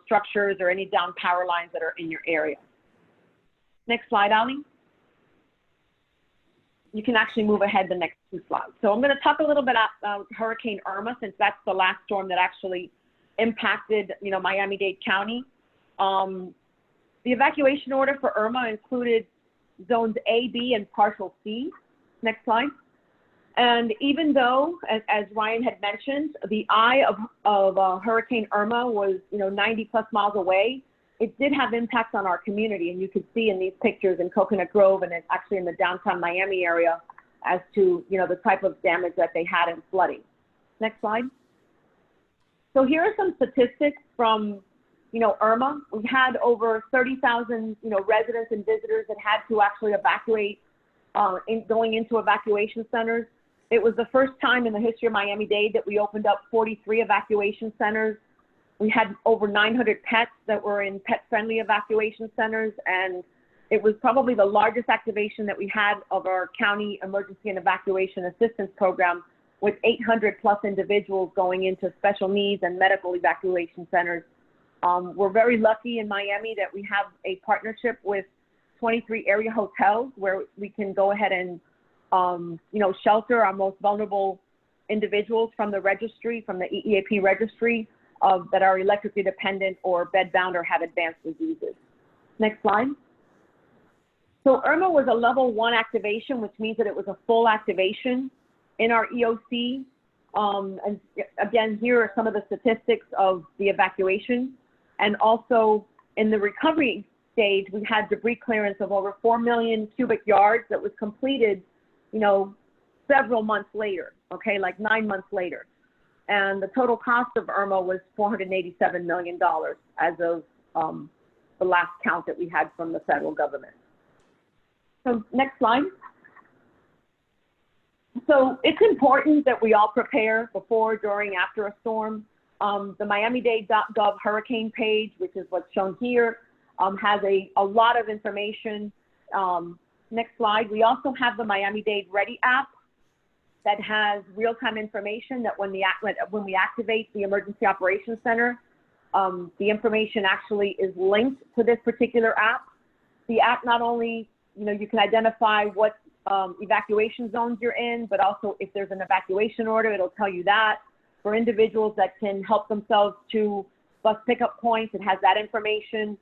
structures or any down power lines that are in your area. Next slide, Ali. You can actually move ahead the next two slides. So I'm going to talk a little bit about Hurricane Irma, since that's the last storm that actually impacted, Miami-Dade County. The evacuation order for Irma included zones A, B, and partial C. Next slide. And even though, as Ryan had mentioned, the eye of Hurricane Irma was, 90 plus miles away, it did have impacts on our community, and you can see in these pictures in Coconut Grove and actually in the downtown Miami area as to, the type of damage that they had in flooding. Next slide. So here are some statistics from, Irma. We had over 30,000, residents and visitors that had to actually evacuate, going into evacuation centers. It was the first time in the history of Miami-Dade that we opened up 43 evacuation centers. We had over 900 pets that were in pet-friendly evacuation centers, and it was probably the largest activation that we had of our county emergency and evacuation assistance program, with 800 plus individuals going into special needs and medical evacuation centers. We're very lucky in Miami that we have a partnership with 23 area hotels where we can go ahead and, shelter our most vulnerable individuals from the registry, from the EEAP registry, that are electrically dependent or bedbound or have advanced diseases. Next slide. So Irma was a level 1 activation, which means that it was a full activation in our EOC. And again, here are some of the statistics of the evacuation. And also in the recovery stage, we had debris clearance of over 4 million cubic yards that was completed, you know, several months later, okay, like 9 months later. And the total cost of IRMA was $487 million as of the last count that we had from the federal government. So next slide. So it's important that we all prepare before, during, after a storm. The Miami-Dade.gov hurricane page, which is what's shown here, has a lot of information. Next slide. We also have the Miami-Dade Ready app that has real-time information that when we activate the Emergency Operations Center, the information actually is linked to this particular app. The app not only, you know, you can identify what evacuation zones you're in, but also if there's an evacuation order, it'll tell you that. For individuals that can help themselves to bus pickup points, it has that information.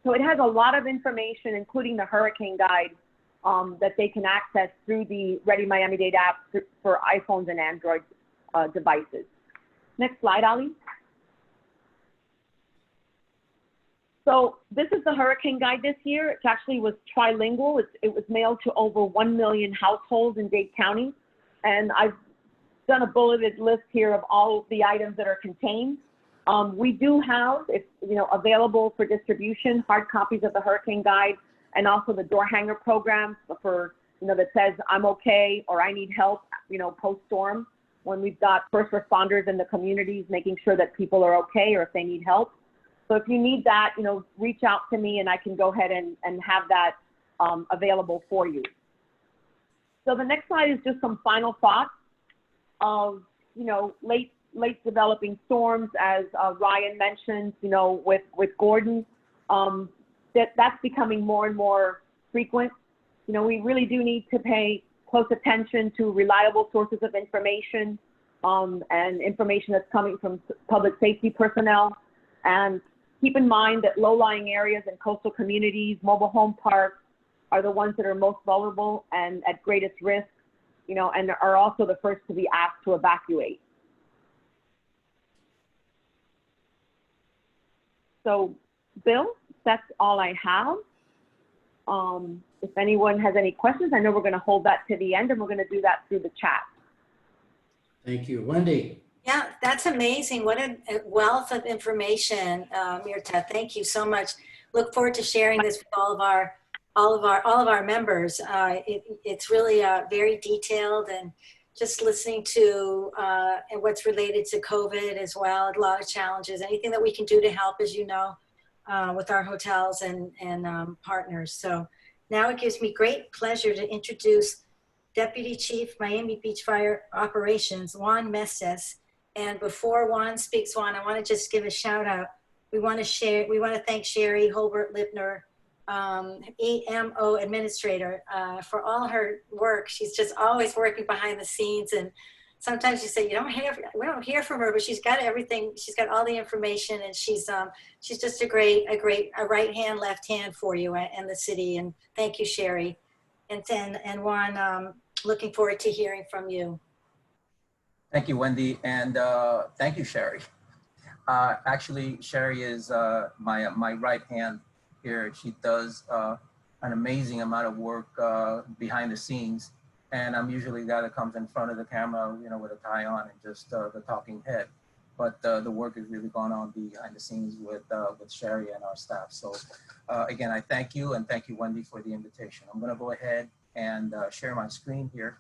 So it has a lot of information, including the hurricane guide, that they can access through the Ready Miami-Dade app for iPhones and Android devices. Next slide, Ali. So this is the hurricane guide this year. It actually was trilingual. It was mailed to over 1 million households in Dade County. And I've done a bulleted list here of all of the items that are contained. We do have, it's, you know, available for distribution, hard copies of the hurricane guide, and also the door hanger program for, you know, that says I'm okay or I need help, you know, post-storm, when we've got first responders in the communities making sure that people are okay or if they need help. So if you need that, you know, reach out to me and I can go ahead and have that available for you. So the next slide is just some final thoughts of, you know, late developing storms, as Ryan mentioned, you know, with Gordon. That's becoming more and more frequent. You know, we really do need to pay close attention to reliable sources of information and information that's coming from public safety personnel. And keep in mind that low-lying areas and coastal communities, mobile home parks, are the ones that are most vulnerable and at greatest risk, you know, and are also the first to be asked to evacuate. So, Bill, that's all I have. If anyone has any questions, I know we're going to hold that to the end, and we're going to do that through the chat. Thank you. Wendy? Yeah, that's amazing. What a wealth of information, Mirta. Thank you so much. Look forward to sharing this with all of our members. It's really very detailed, and just listening to what's related to COVID as well. A lot of challenges. Anything that we can do to help, as you know, with our hotels and partners. So now it gives me great pleasure to introduce Deputy Chief Miami Beach Fire Operations, Juan Messes. And before Juan speaks, Juan, I want to just give a shout out. We want to thank Sherry Holbert-Lipner, EMO administrator, for all her work. She's just always working behind the scenes, and sometimes you say we don't hear from her, but she's got everything. She's got all the information, and she's just a right hand, left hand for you and the city. And thank you, Sherry, and Juan. Looking forward to hearing from you. Thank you, Wendy, and thank you, Sherry. Actually, Sherry is my right hand here. She does an amazing amount of work behind the scenes, and I'm usually the guy that comes in front of the camera, you know, with a tie on and just the talking head. But the work has really gone on behind the scenes with Sherry and our staff. So again, I thank you, and thank you, Wendy, for the invitation. I'm going to go ahead and share my screen here.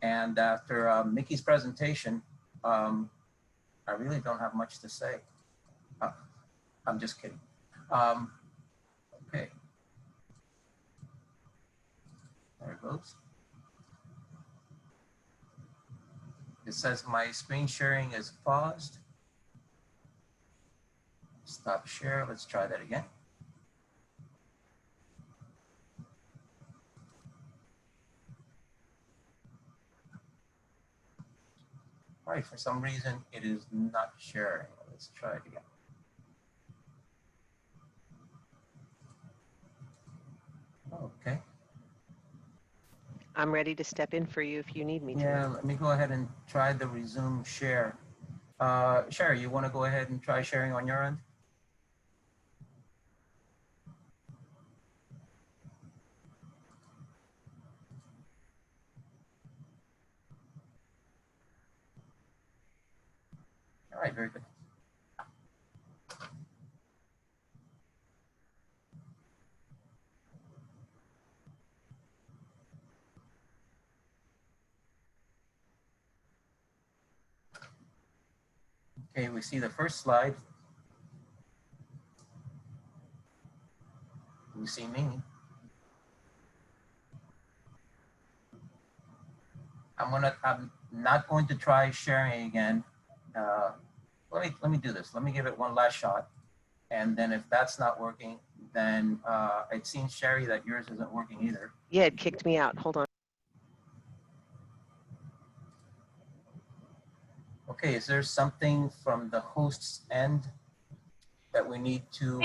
And after Mickey's presentation, I really don't have much to say. I'm just kidding. Okay. There it goes. It says my screen sharing is paused. Stop share. Let's try that again. All right, for some reason, it is not sharing. Let's try it again. Okay. I'm ready to step in for you if you need me to. Yeah, let me go ahead and try the resume share. Sherry, you want to go ahead and try sharing on your end? All right, very good. Okay, we see the first slide. You see me. I'm not going to try sharing again. Let me do this. Let me give it one last shot. And then if that's not working, then it seems, Sherry, that yours isn't working either. Yeah, it kicked me out. Hold on. Okay, is there something from the host's end that we need to?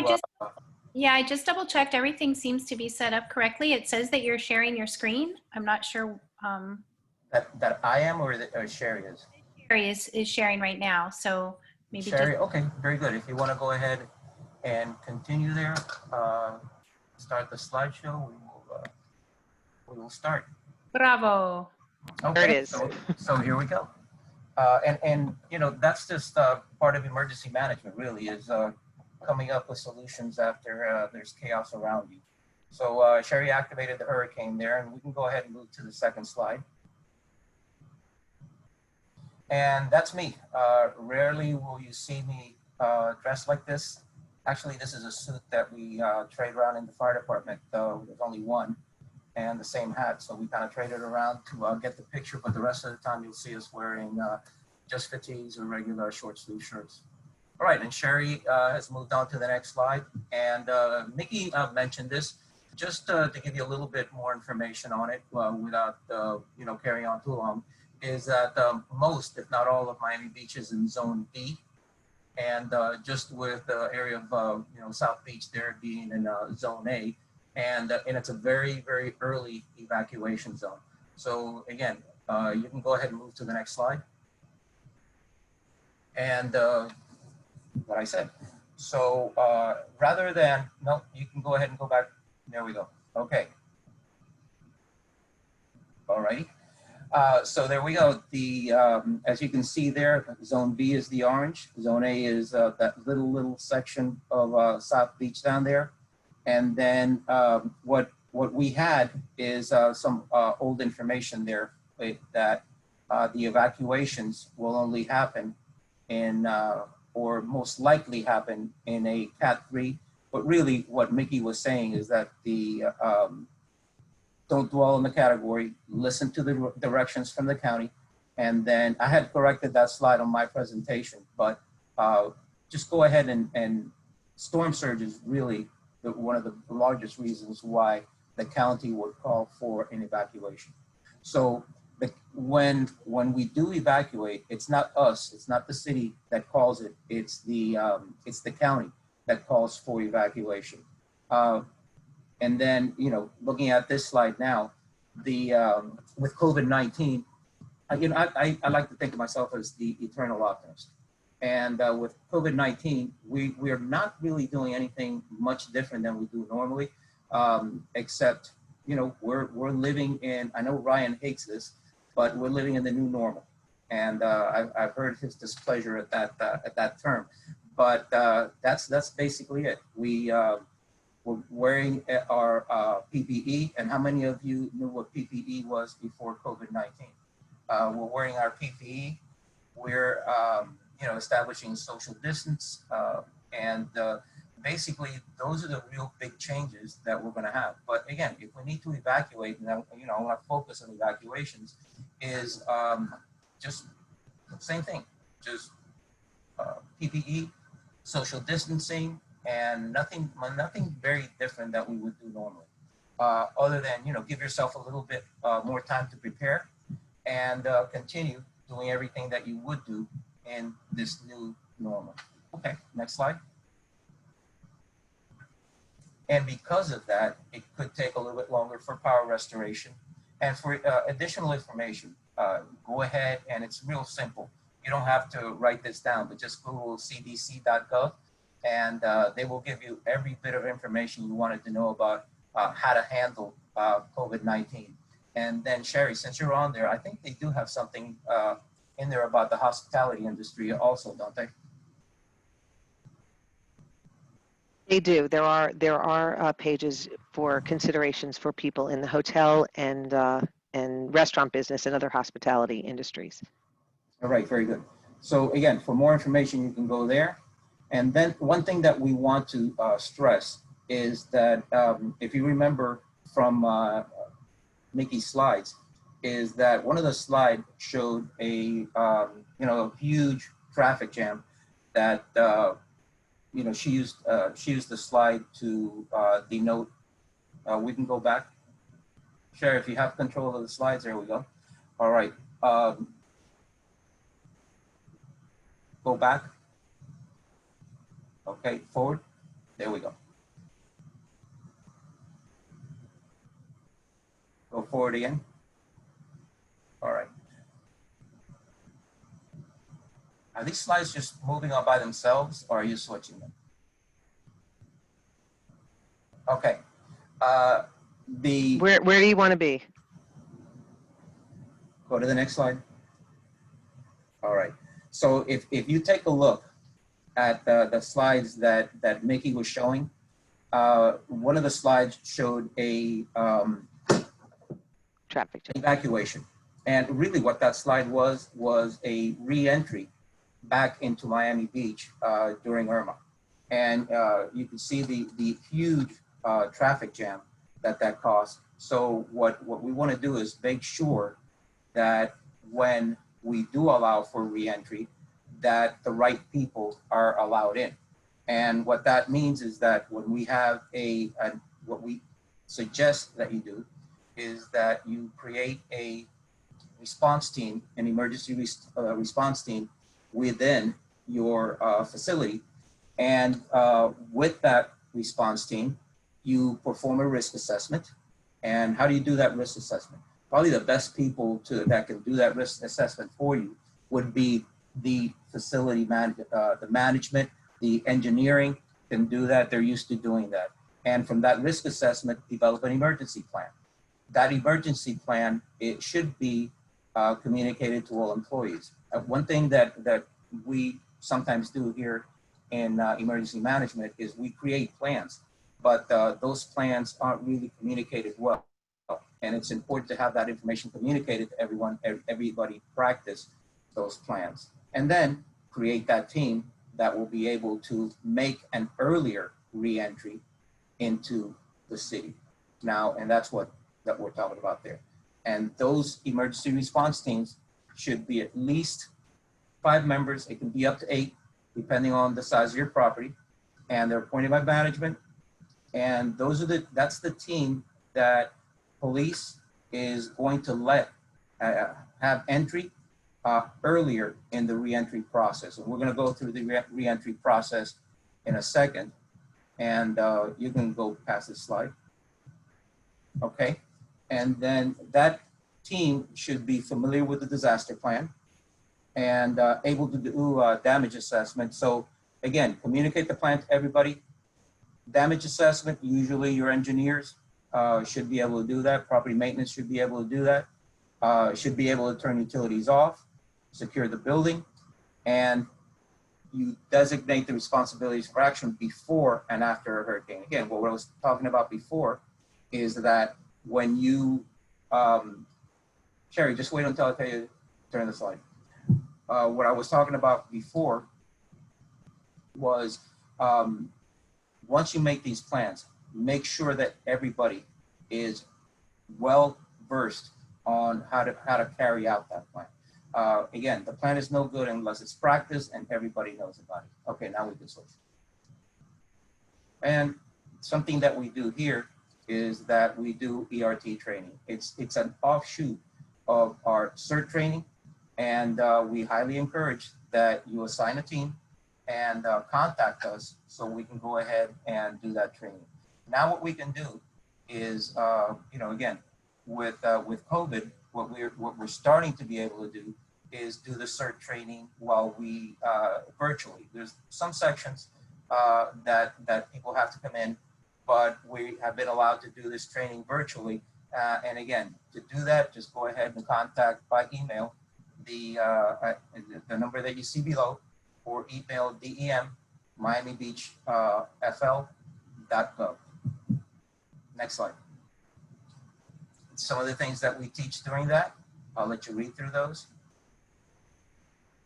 Yeah, I just double checked. Everything seems to be set up correctly. It says that you're sharing your screen. I'm not sure. That I am, or Sherry is? Sherry is sharing right now, so maybe Sherry, okay, very good. If you want to go ahead and continue there, start the slideshow, we will start. Bravo. Okay, There it is. So here we go. And you know, that's just part of emergency management, really, is coming up with solutions after there's chaos around you. So Sherry activated the hurricane there, and we can go ahead and move to the second slide. And that's me. Rarely will you see me dressed like this. Actually, this is a suit that we trade around in the fire department. There's only one, and the same hat. So we kind of traded around to get the picture, but the rest of the time you'll see us wearing just fatigues or regular short sleeve shirts. All right, and Sherry has moved on to the next slide. And Mickey mentioned this, just to give you a little bit more information on it without you know, carrying on too long, is that most, if not all, of Miami Beach is in Zone B. And just with the area of you know, South Beach there being in Zone A. And it's a very, very early evacuation zone. So again, you can go ahead and move to the next slide. And what I said. So rather than, no, you can go ahead and go back. There we go. Okay. All righty. So there we go. The as you can see there, Zone B is the orange. Zone A is that little section of South Beach down there. And then what we had is some old information there that the evacuations will only happen in, or most likely happen in a Cat 3. But really what Mickey was saying is that the, don't dwell on the category, listen to the directions from the county. And then I had corrected that slide on my presentation, but just go ahead and storm surge is really one of the largest reasons why the county would call for an evacuation. So when we do evacuate, it's not us, it's not the city that calls it, it's the county that calls for evacuation. And then, you know, looking at this slide now, the with COVID-19, you know, I like to think of myself as the eternal optimist. And with COVID-19, we are not really doing anything much different than we do normally, except, you know, we're living in, I know Ryan hates this, but we're living in the new normal. And I've heard his displeasure at that term, but that's basically it. We're wearing our PPE, and how many of you knew what PPE was before COVID-19? We're wearing our PPE. We're you know, establishing social distance, and basically those are the real big changes that we're going to have. But again, if we need to evacuate, and you know, I want to focus on evacuations, is just same thing, just PPE, social distancing, and nothing very different that we would do normally, other than, you know, give yourself a little bit more time to prepare and continue doing everything that you would do in this new normal. Okay, next slide. And because of that, it could take a little bit longer for power restoration. And for additional information, go ahead, and it's real simple. You don't have to write this down, but just Google cdc.gov, and they will give you every bit of information you wanted to know about how to handle COVID-19. And then Sherry, since you're on there, I think they do have something in there about the hospitality industry also, don't they? They do. There are pages for considerations for people in the hotel and restaurant business and other hospitality industries. All right, very good. So again, for more information, you can go there. And then one thing that we want to stress is that if you remember from Nikki's slides, is that one of the slides showed a a huge traffic jam that she used the slide to denote. We can go back. Sherry, if you have control of the slides, there we go. All right. Go back. Okay, forward. There we go. Go forward again. All right. Are these slides just moving on by themselves, or are you switching them? Okay. Where do you want to be? Go to the next slide. All right. So if you take a look at the slides that Mickey was showing, one of the slides showed a Traffic jam. evacuation. And really what that slide was a re-entry back into Miami Beach during IRMA. And you can see the huge traffic jam that caused. So what we want to do is make sure that when we do allow for re-entry, that the right people are allowed in. And what that means is that when we have what we suggest that you do is that you create a response team, an emergency response team within your facility. And with that response team, you perform a risk assessment. And how do you do that risk assessment? Probably the best people that can do that risk assessment for you would be the facility the management, the engineering can do that. They're used to doing that. And from that risk assessment, develop an emergency plan. That emergency plan, it should be communicated to all employees. One thing that we sometimes do here in emergency management is we create plans, but those plans aren't really communicated well. And it's important to have that information communicated to everyone, everybody practice those plans. And then create that team that will be able to make an earlier re-entry into the city. Now, and that's what we're talking about there. And those emergency response teams should be at least 5 members. It can be up to 8, depending on the size of your property. And they're appointed by management. And that's the team that police is going to let have entry earlier in the re-entry process. And we're going to go through the re-entry process in a second. And you can go past this slide. Okay. And then that team should be familiar with the disaster plan and able to do damage assessment. So again, communicate the plan to everybody. Damage assessment, usually your engineers should be able to do that. Property maintenance should be able to do that. Should be able to turn utilities off, secure the building, and you designate the responsibilities for action before and after a hurricane. Again, what I was talking about before is that when you, Sherry, just wait until I tell you to turn the slide. What I was talking about before was once you make these plans, make sure that everybody is well versed on how to carry out that plan. Again, the plan is no good unless it's practiced and everybody knows about it. Okay, now we can switch. And something that we do here is that we do ERT training. It's an offshoot of our CERT training, and we highly encourage that you assign a team and contact us so we can go ahead and do that training. Now what we can do is, again, with COVID, what we're starting to be able to do is do the CERT training while we virtually. There's some sections that people have to come in, but we have been allowed to do this training virtually. And again, to do that, just go ahead and contact by email the number that you see below, or email DEM miamibeachfl.gov. Next slide. Some of the things that we teach during that, I'll let you read through those.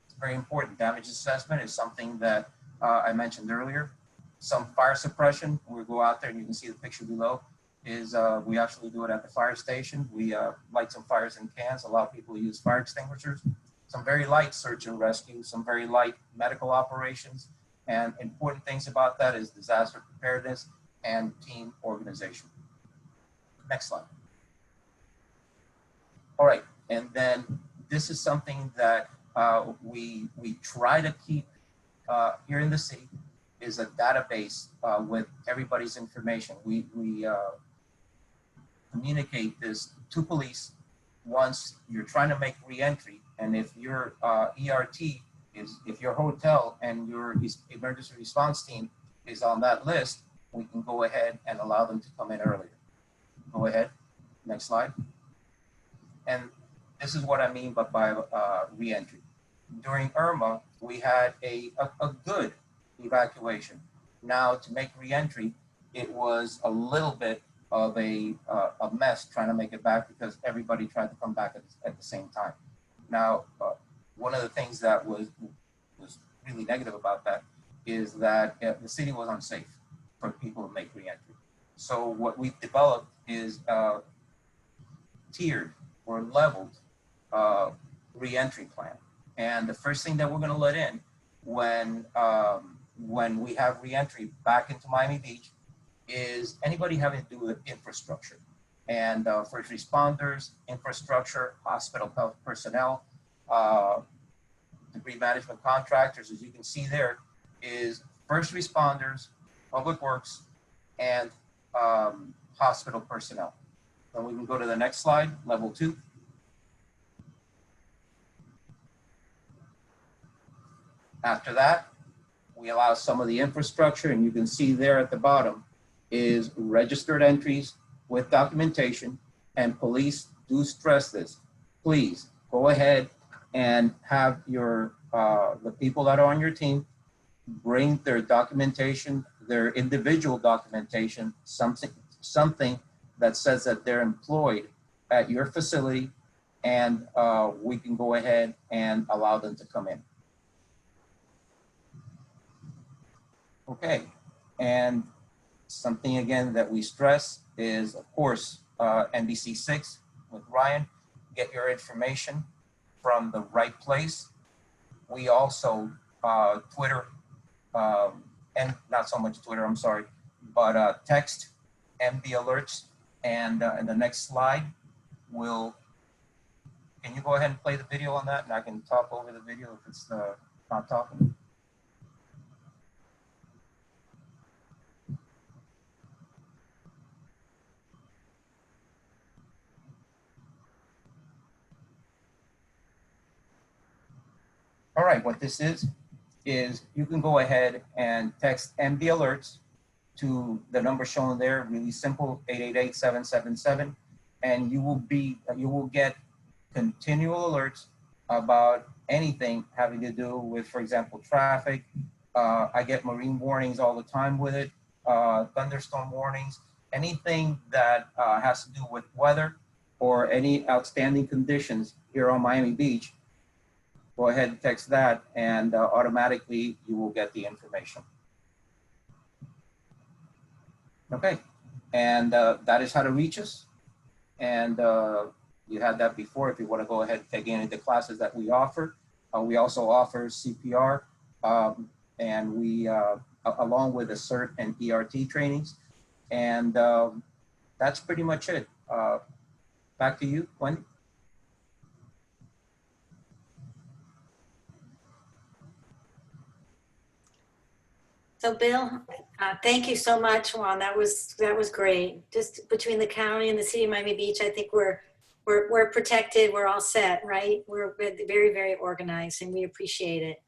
It's very important. Damage assessment is something that I mentioned earlier. Some fire suppression, we go out there and you can see the picture below, is we actually do it at the fire station. We light some fires in cans, allow people to use fire extinguishers. Some very light search and rescue, some very light medical operations. And important things about that is disaster preparedness and team organization. Next slide. All right, and then this is something that we try to keep here in the city, is a database with everybody's information. We communicate this to police once you're trying to make re-entry, and if your ERT is, if your hotel and your emergency response team is on that list, we can go ahead and allow them to come in earlier. Go ahead, next slide. And this is what I mean by re-entry. During IRMA, we had a good evacuation. Now, to make re-entry, it was a little bit of a mess trying to make it back because everybody tried to come back at the same time. Now, one of the things that was really negative about that is that the city was unsafe for people to make re-entry. So what we've developed is tiered or leveled re-entry plan. And the first thing that we're going to let in when we have re-entry back into Miami Beach is anybody having to do with infrastructure. And first responders, infrastructure, hospital health personnel, debris management contractors, as you can see there, is first responders, public works, and hospital personnel. Then we can go to the next slide, level 2. After that, we allow some of the infrastructure, and you can see there at the bottom is registered entries with documentation, and police do stress this. Please go ahead and have your the people that are on your team bring their documentation, their individual documentation, something that says that they're employed at your facility, and we can go ahead and allow them to come in. Okay, and something again that we stress is, of course, NBC 6 with Ryan, get your information from the right place. We also Twitter, and not so much Twitter, I'm sorry, but text MB alerts. And in the next slide, can you go ahead and play the video on that? And I can talk over the video if it's not talking. All right, what this is you can go ahead and text MB alerts to the number shown there, really simple, 888-777, and you will get continual alerts about anything having to do with, for example, traffic. I get marine warnings all the time with it, thunderstorm warnings, anything that has to do with weather or any outstanding conditions here on Miami Beach. Go ahead and text that, and automatically you will get the information. Okay, and that is how to reach us. And you had that before if you want to go ahead and take any of the classes that we offer. We also offer CPR, and we, along with the CERT and ERT trainings. And that's pretty much it. Back to you, Wendy. So Bill, Thank you so much, Juan. That was great. Just between the county and the city of Miami Beach, I think we're protected. We're all set, right? We're very, very organized, and we appreciate it.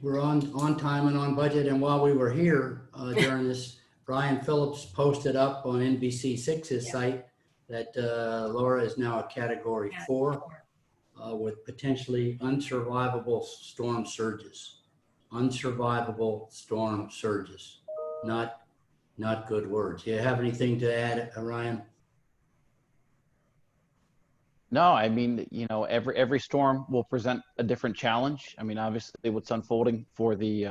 We're on time and on budget. And while we were here during this, Brian Phillips posted up on NBC6's site that Laura is now a Category 4 with potentially unsurvivable storm surges. Unsurvivable storm surges. Not good words. Do you have anything to add, Ryan? No, I mean, you know, every storm will present a different challenge. I mean, obviously, what's unfolding for the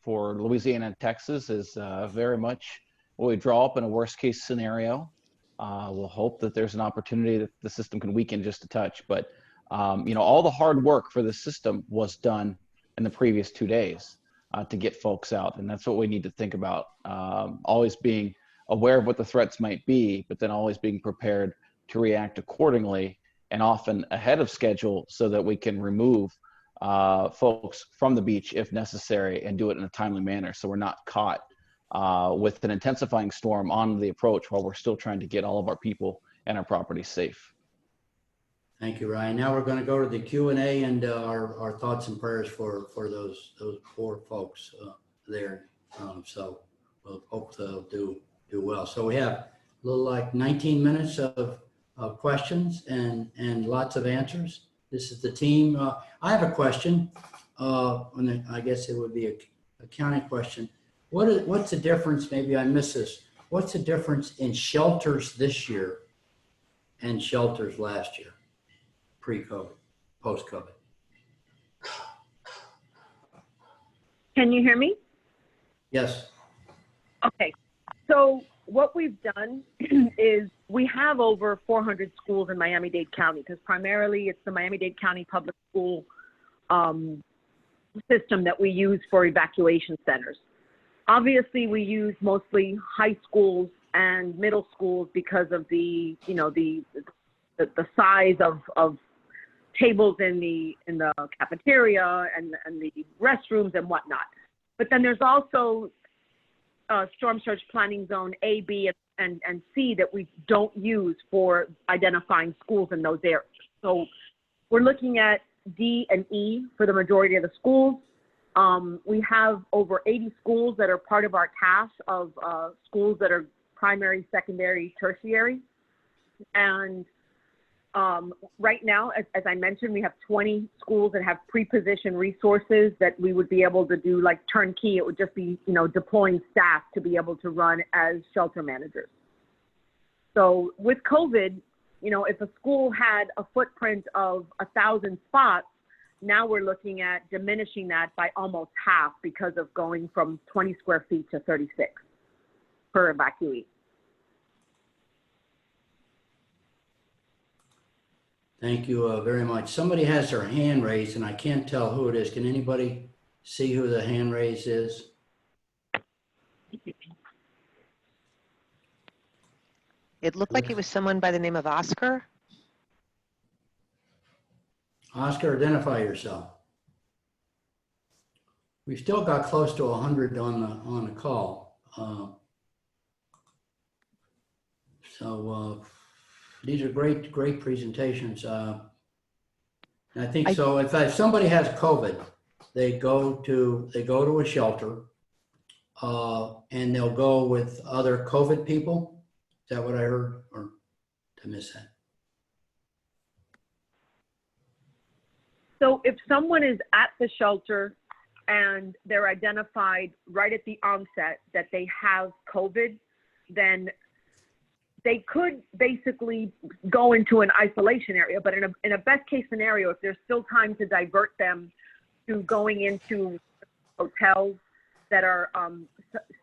for Louisiana and Texas is very much what we draw up in a worst case scenario. We'll hope that there's an opportunity that the system can weaken just a touch. But you know, all the hard work for the system was done in the previous 2 days to get folks out, and that's what we need to think about. Always being aware of what the threats might be, but then always being prepared to react accordingly and often ahead of schedule so that we can remove folks from the beach if necessary and do it in a timely manner so we're not caught with an intensifying storm on the approach while we're still trying to get all of our people and our property safe. Thank you, Ryan. Now we're going to go to the Q&A and our thoughts and prayers for those poor folks there. So we'll hope they'll do well. So we have a little like 19 minutes of questions and lots of answers. This is the team. I have a question. And I guess it would be a county question. What's the difference? Maybe I missed this. What's the difference in shelters this year and shelters last year, pre-COVID, post-COVID? Can you hear me? Yes. Okay. So what we've done is we have over 400 schools in Miami-Dade County because primarily it's the Miami-Dade County public school system that we use for evacuation centers. Obviously, we use mostly high schools and middle schools because of the, you know, the size of tables in the cafeteria and the restrooms and whatnot. But then there's also storm surge planning zone A, B, and C that we don't use for identifying schools in those areas. So we're looking at D and E for the majority of the schools. We have over 80 schools that are part of our task of schools that are primary, secondary, tertiary. And right now, as I mentioned, we have 20 schools that have pre-positioned resources that we would be able to do like turnkey. It would just be, you know, deploying staff to be able to run as shelter managers. So with COVID, you know, if a school had a footprint of 1,000 spots, now we're looking at diminishing that by almost half because of going from 20 square feet to 36 per evacuee. Thank you very much. Somebody has their hand raised and I can't tell who it is. Can anybody see who the hand raised is? It looked like it was someone by the name of Oscar. Oscar, identify yourself. We've still got close to 100 on the call. These are great presentations. And I think so. If somebody has COVID, they go to a shelter, and they'll go with other COVID people. Is that what I heard, or did I miss that? So if someone is at the shelter and they're identified right at the onset that they have COVID, then they could basically go into an isolation area. But in a best case scenario, if there's still time to divert them to going into hotels that are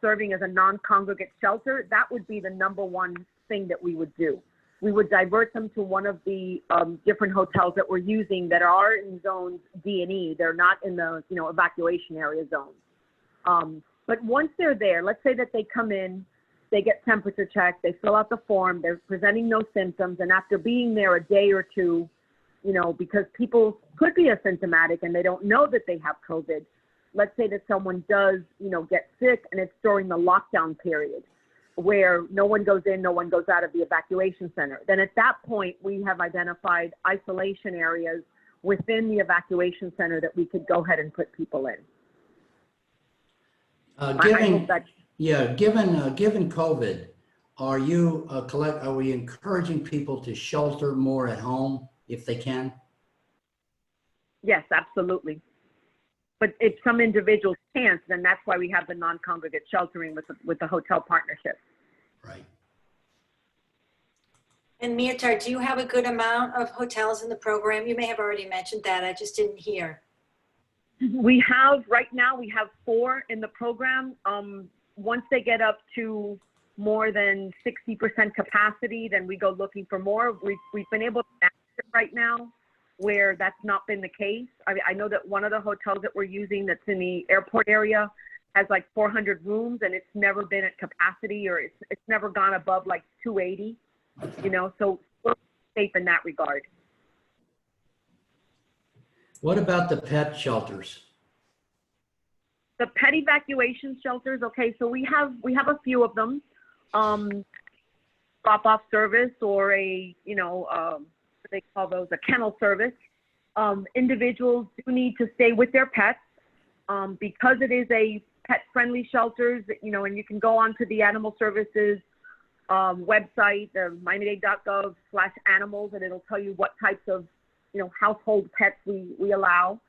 serving as a non-congregate shelter, that would be the number one thing that we would do. We would divert them to one of the different hotels that we're using that are in zones D and E. They're not in the evacuation area zones. But once they're there, let's say that they come in, they get temperature checked, they fill out the form, they're presenting no symptoms, and after being there a day or two, because people could be asymptomatic and they don't know that they have COVID, let's say that someone does, get sick and it's during the lockdown period where no one goes in, no one goes out of the evacuation center. Then at that point, we have identified isolation areas within the evacuation center that we could go ahead and put people in. Given COVID, are we encouraging people to shelter more at home if they can? Yes, absolutely. But if some individuals can't, then that's why we have the non-congregate sheltering with the hotel partnership. Right. And Mirtar, do you have a good amount of hotels in the program? You may have already mentioned that. I just didn't hear. We have, right now, we have 4 in the program. Once they get up to more than 60% capacity, then we go looking for more. We've been able to manage it right now where that's not been the case. I know that one of the hotels that we're using that's in the airport area has like 400 rooms and it's never been at capacity, or it's never gone above like 280, so we're safe in that regard. What about the pet shelters? The pet evacuation shelters, okay, so we have a few of them. Drop-off service, or what they call those, a kennel service. Individuals do need to stay with their pets because it is a pet-friendly shelters, and you can go onto the Animal Services website, the Miami-Dade.gov/animals, and it'll tell you what types of household pets we allow.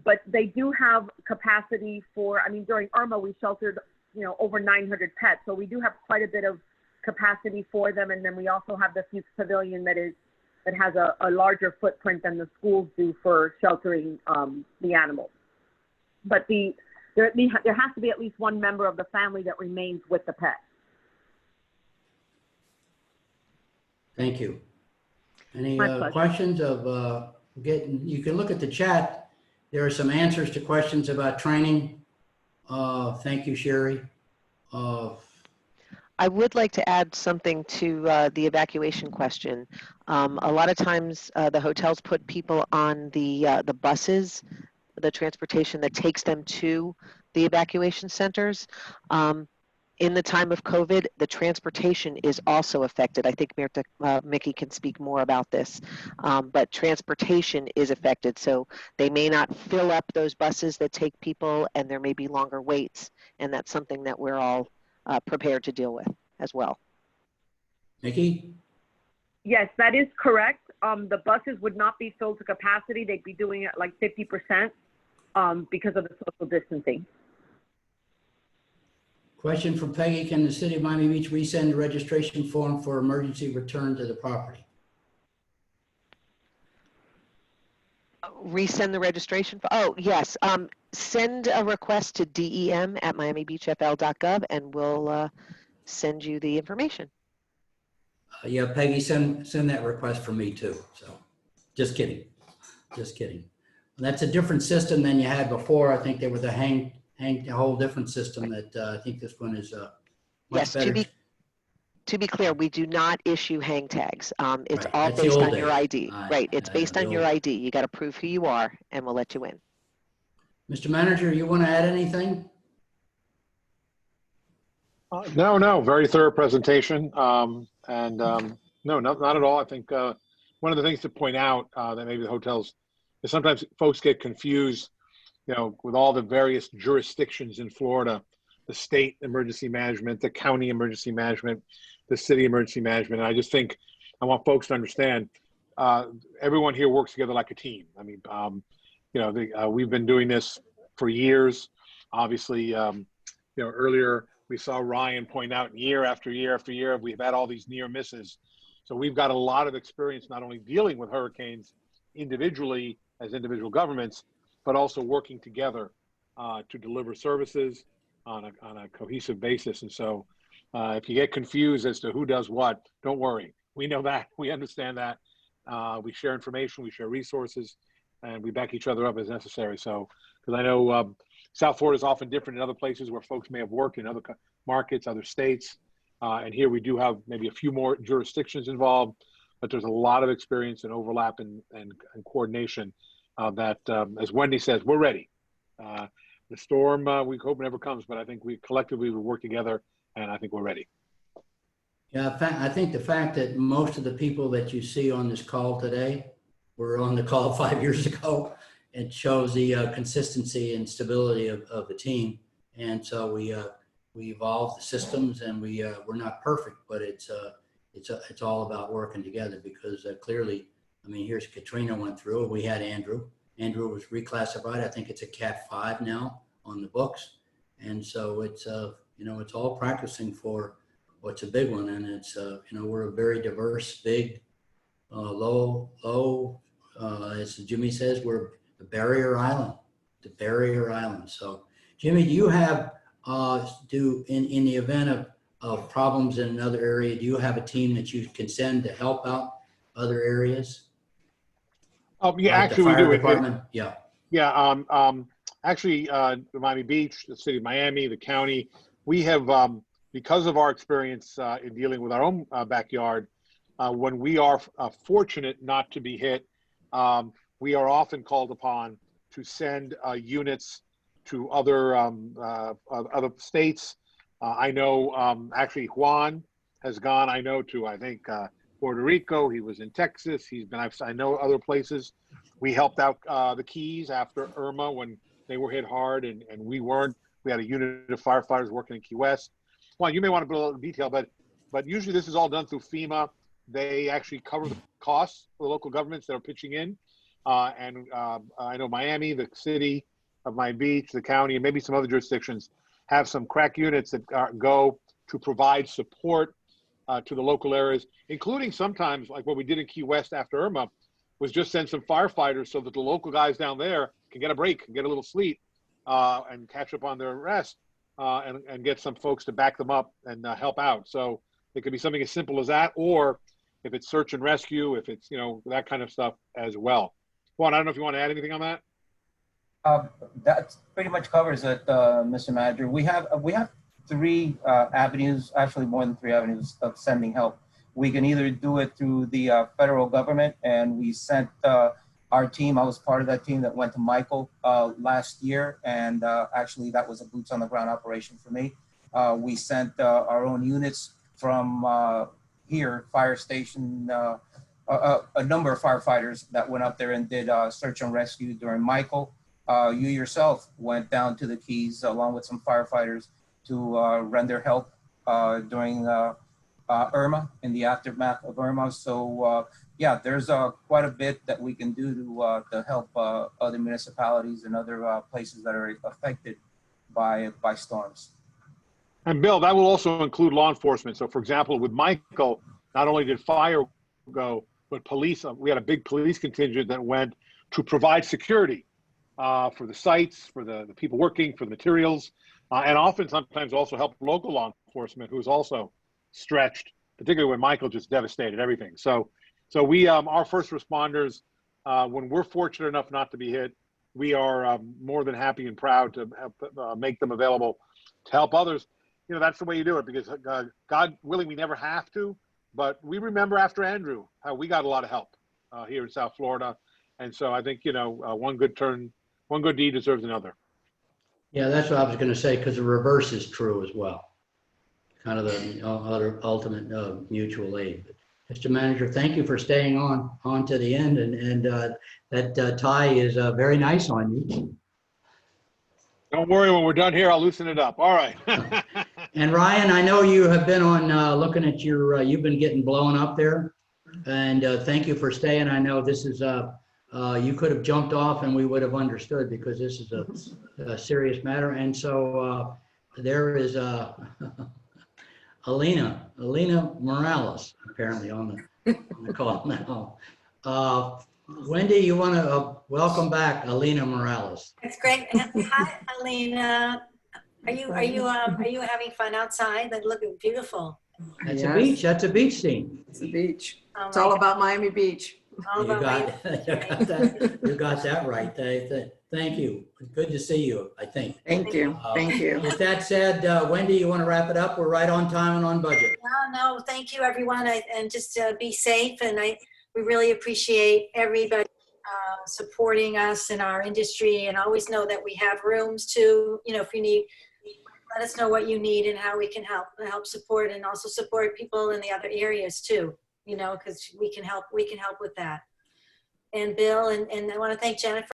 But they do have capacity for, during IRMA, we sheltered, over 900 pets. So we do have quite a bit of capacity for them. And then we also have the Fuchs Pavilion that has a larger footprint than the schools do for sheltering the animals. But there has to be at least one member of the family that remains with the pet. Thank you. Any My pleasure. questions of you can look at the chat. There are some answers to questions about training. Thank you, Sherry. I would like to add something to the evacuation question. A lot of times the hotels put people on the buses, the transportation that takes them to the evacuation centers. In the time of COVID, the transportation is also affected. I think Mickey can speak more about this, but transportation is affected. So they may not fill up those buses that take people, and there may be longer waits. And that's something that we're all prepared to deal with as well. Mickey? Yes, that is correct. The buses would not be filled to capacity. They'd be doing it like 50% because of the social distancing. Question from Peggy: can the city of Miami Beach resend the registration form for emergency return to the property? Resend the registration? Oh, yes. Send a request to dem@miamibeachfl.gov and we'll send you the information. Yeah, Peggy, send that request for me too. So just kidding. That's a different system than you had before. I think there was a whole different system that I think this one is much better. To be clear, we do not issue hang tags. It's Right. all That's based on days. your ID. Right, it's based on your ID. You got to prove who you are and we'll let you in. Mr. Manager, you want to add anything? No, very thorough presentation. No, not at all. I think one of the things to point out that maybe the hotels, is sometimes folks get confused, with all the various jurisdictions in Florida, the state emergency management, the county emergency management, the city emergency management. And I just think I want folks to understand everyone here works together like a team. I mean, we've been doing this for years. Obviously, earlier we saw Ryan point out year after year after year, we've had all these near misses. So we've got a lot of experience not only dealing with hurricanes individually as individual governments, but also working together to deliver services on a cohesive basis. And so if you get confused as to who does what, don't worry. We know that. We understand that. We share information, we share resources, and we back each other up as necessary. So, because I know South Florida is often different in other places where folks may have worked in other markets, other states. And here we do have maybe a few more jurisdictions involved, but there's a lot of experience and overlap and coordination that, as Wendy says, we're ready. The storm, we hope never comes, but I think we collectively will work together, and I think we're ready. Yeah, I think the fact that most of the people that you see on this call today were on the call 5 years ago, it shows the consistency and stability of the team. And so we evolved the systems, and we're not perfect, but it's all about working together, because clearly, I mean, here's Katrina went through. We had Andrew. Andrew was reclassified. I think it's a Cat 5 now on the books, and so it's it's all practicing for what's a big one, and it's we're a very diverse, big, low, as Jimmy says, we're the barrier island, So, Jimmy, do you have in the event of problems in another area, do you have a team that you can send to help out other areas? Yeah, Like actually, the we fire do. department? Yeah. Yeah. Actually, Miami Beach, the city of Miami, the county, we have, because of our experience in dealing with our own backyard, when we are fortunate not to be hit, we are often called upon to send units to other states. I know actually Juan has gone, I know, to, I think, Puerto Rico. He was in Texas. He's been, I know, other places. We helped out the Keys after Irma when they were hit hard, and we weren't. We had a unit of firefighters working in Key West. Juan, you may want to put a little detail, but usually this is all done through FEMA. They actually cover the costs for the local governments that are pitching in. I know Miami, the city of Miami Beach, the county, and maybe some other jurisdictions have some crack units that go to provide support to the local areas, including sometimes like what we did in Key West after Irma, was just send some firefighters so that the local guys down there can get a break, can get a little sleep, and catch up on their rest, and get some folks to back them up and help out. So it could be something as simple as that, or if it's search and rescue, if it's, that kind of stuff as well. Juan, I don't know if you want to add anything on that. That pretty much covers it, Mr. Manager. We have three avenues, actually more than three avenues of sending help. We can either do it through the federal government, and we sent our team. I was part of that team that went to Michael last year, and actually that was a boots on the ground operation for me. We sent our own units from here, fire station, a number of firefighters that went up there and did search and rescue during Michael. You yourself went down to the Keys along with some firefighters to render help during Irma, in the aftermath of Irma. So yeah, there's quite a bit that we can do to help other municipalities and other places that are affected by storms. And Bill, that will also include law enforcement. So for example, with Michael, not only did fire go, but police, we had a big police contingent that went to provide security for the sites, for the people working, for the materials, and often sometimes also help local law enforcement, who's also stretched, particularly when Michael just devastated everything. So we, our first responders, when we're fortunate enough not to be hit, we are more than happy and proud to help, make them available to help others. That's the way you do it, because God willing, we never have to, but we remember after Andrew, how we got a lot of help here in South Florida. And so I think, one good deed deserves another. Yeah, that's what I was going to say, because the reverse is true as well. Kind of the ultimate mutual aid. But Mr. Manager, thank you for staying on to the end, and that tie is very nice on you. Don't worry, when we're done here, I'll loosen it up. All right. And Ryan, I know you have been on looking at your, you've been getting blown up there, and thank you for staying. I know this is, you could have jumped off and we would have understood, because this is a serious matter. And so there is Alina Morales apparently on the call now. Wendy, you want to welcome back Alina Morales. It's great. Hi, Alina. Are you having fun outside? That looking beautiful. That's a beach. That's a beach scene. It's a beach. Oh It's all about Miami Beach. All You about got that right. Thank you. Good to see you, I think. Thank you. Thank you. With that said, Wendy, you want to wrap it up? We're right on time and on budget. No, thank you, everyone, and just be safe. And we really appreciate everybody supporting us in our industry, and always know that we have rooms to, if you need, let us know what you need and how we can help support, and also support people in the other areas too, because we can help with that. And Bill, and I want to thank Jennifer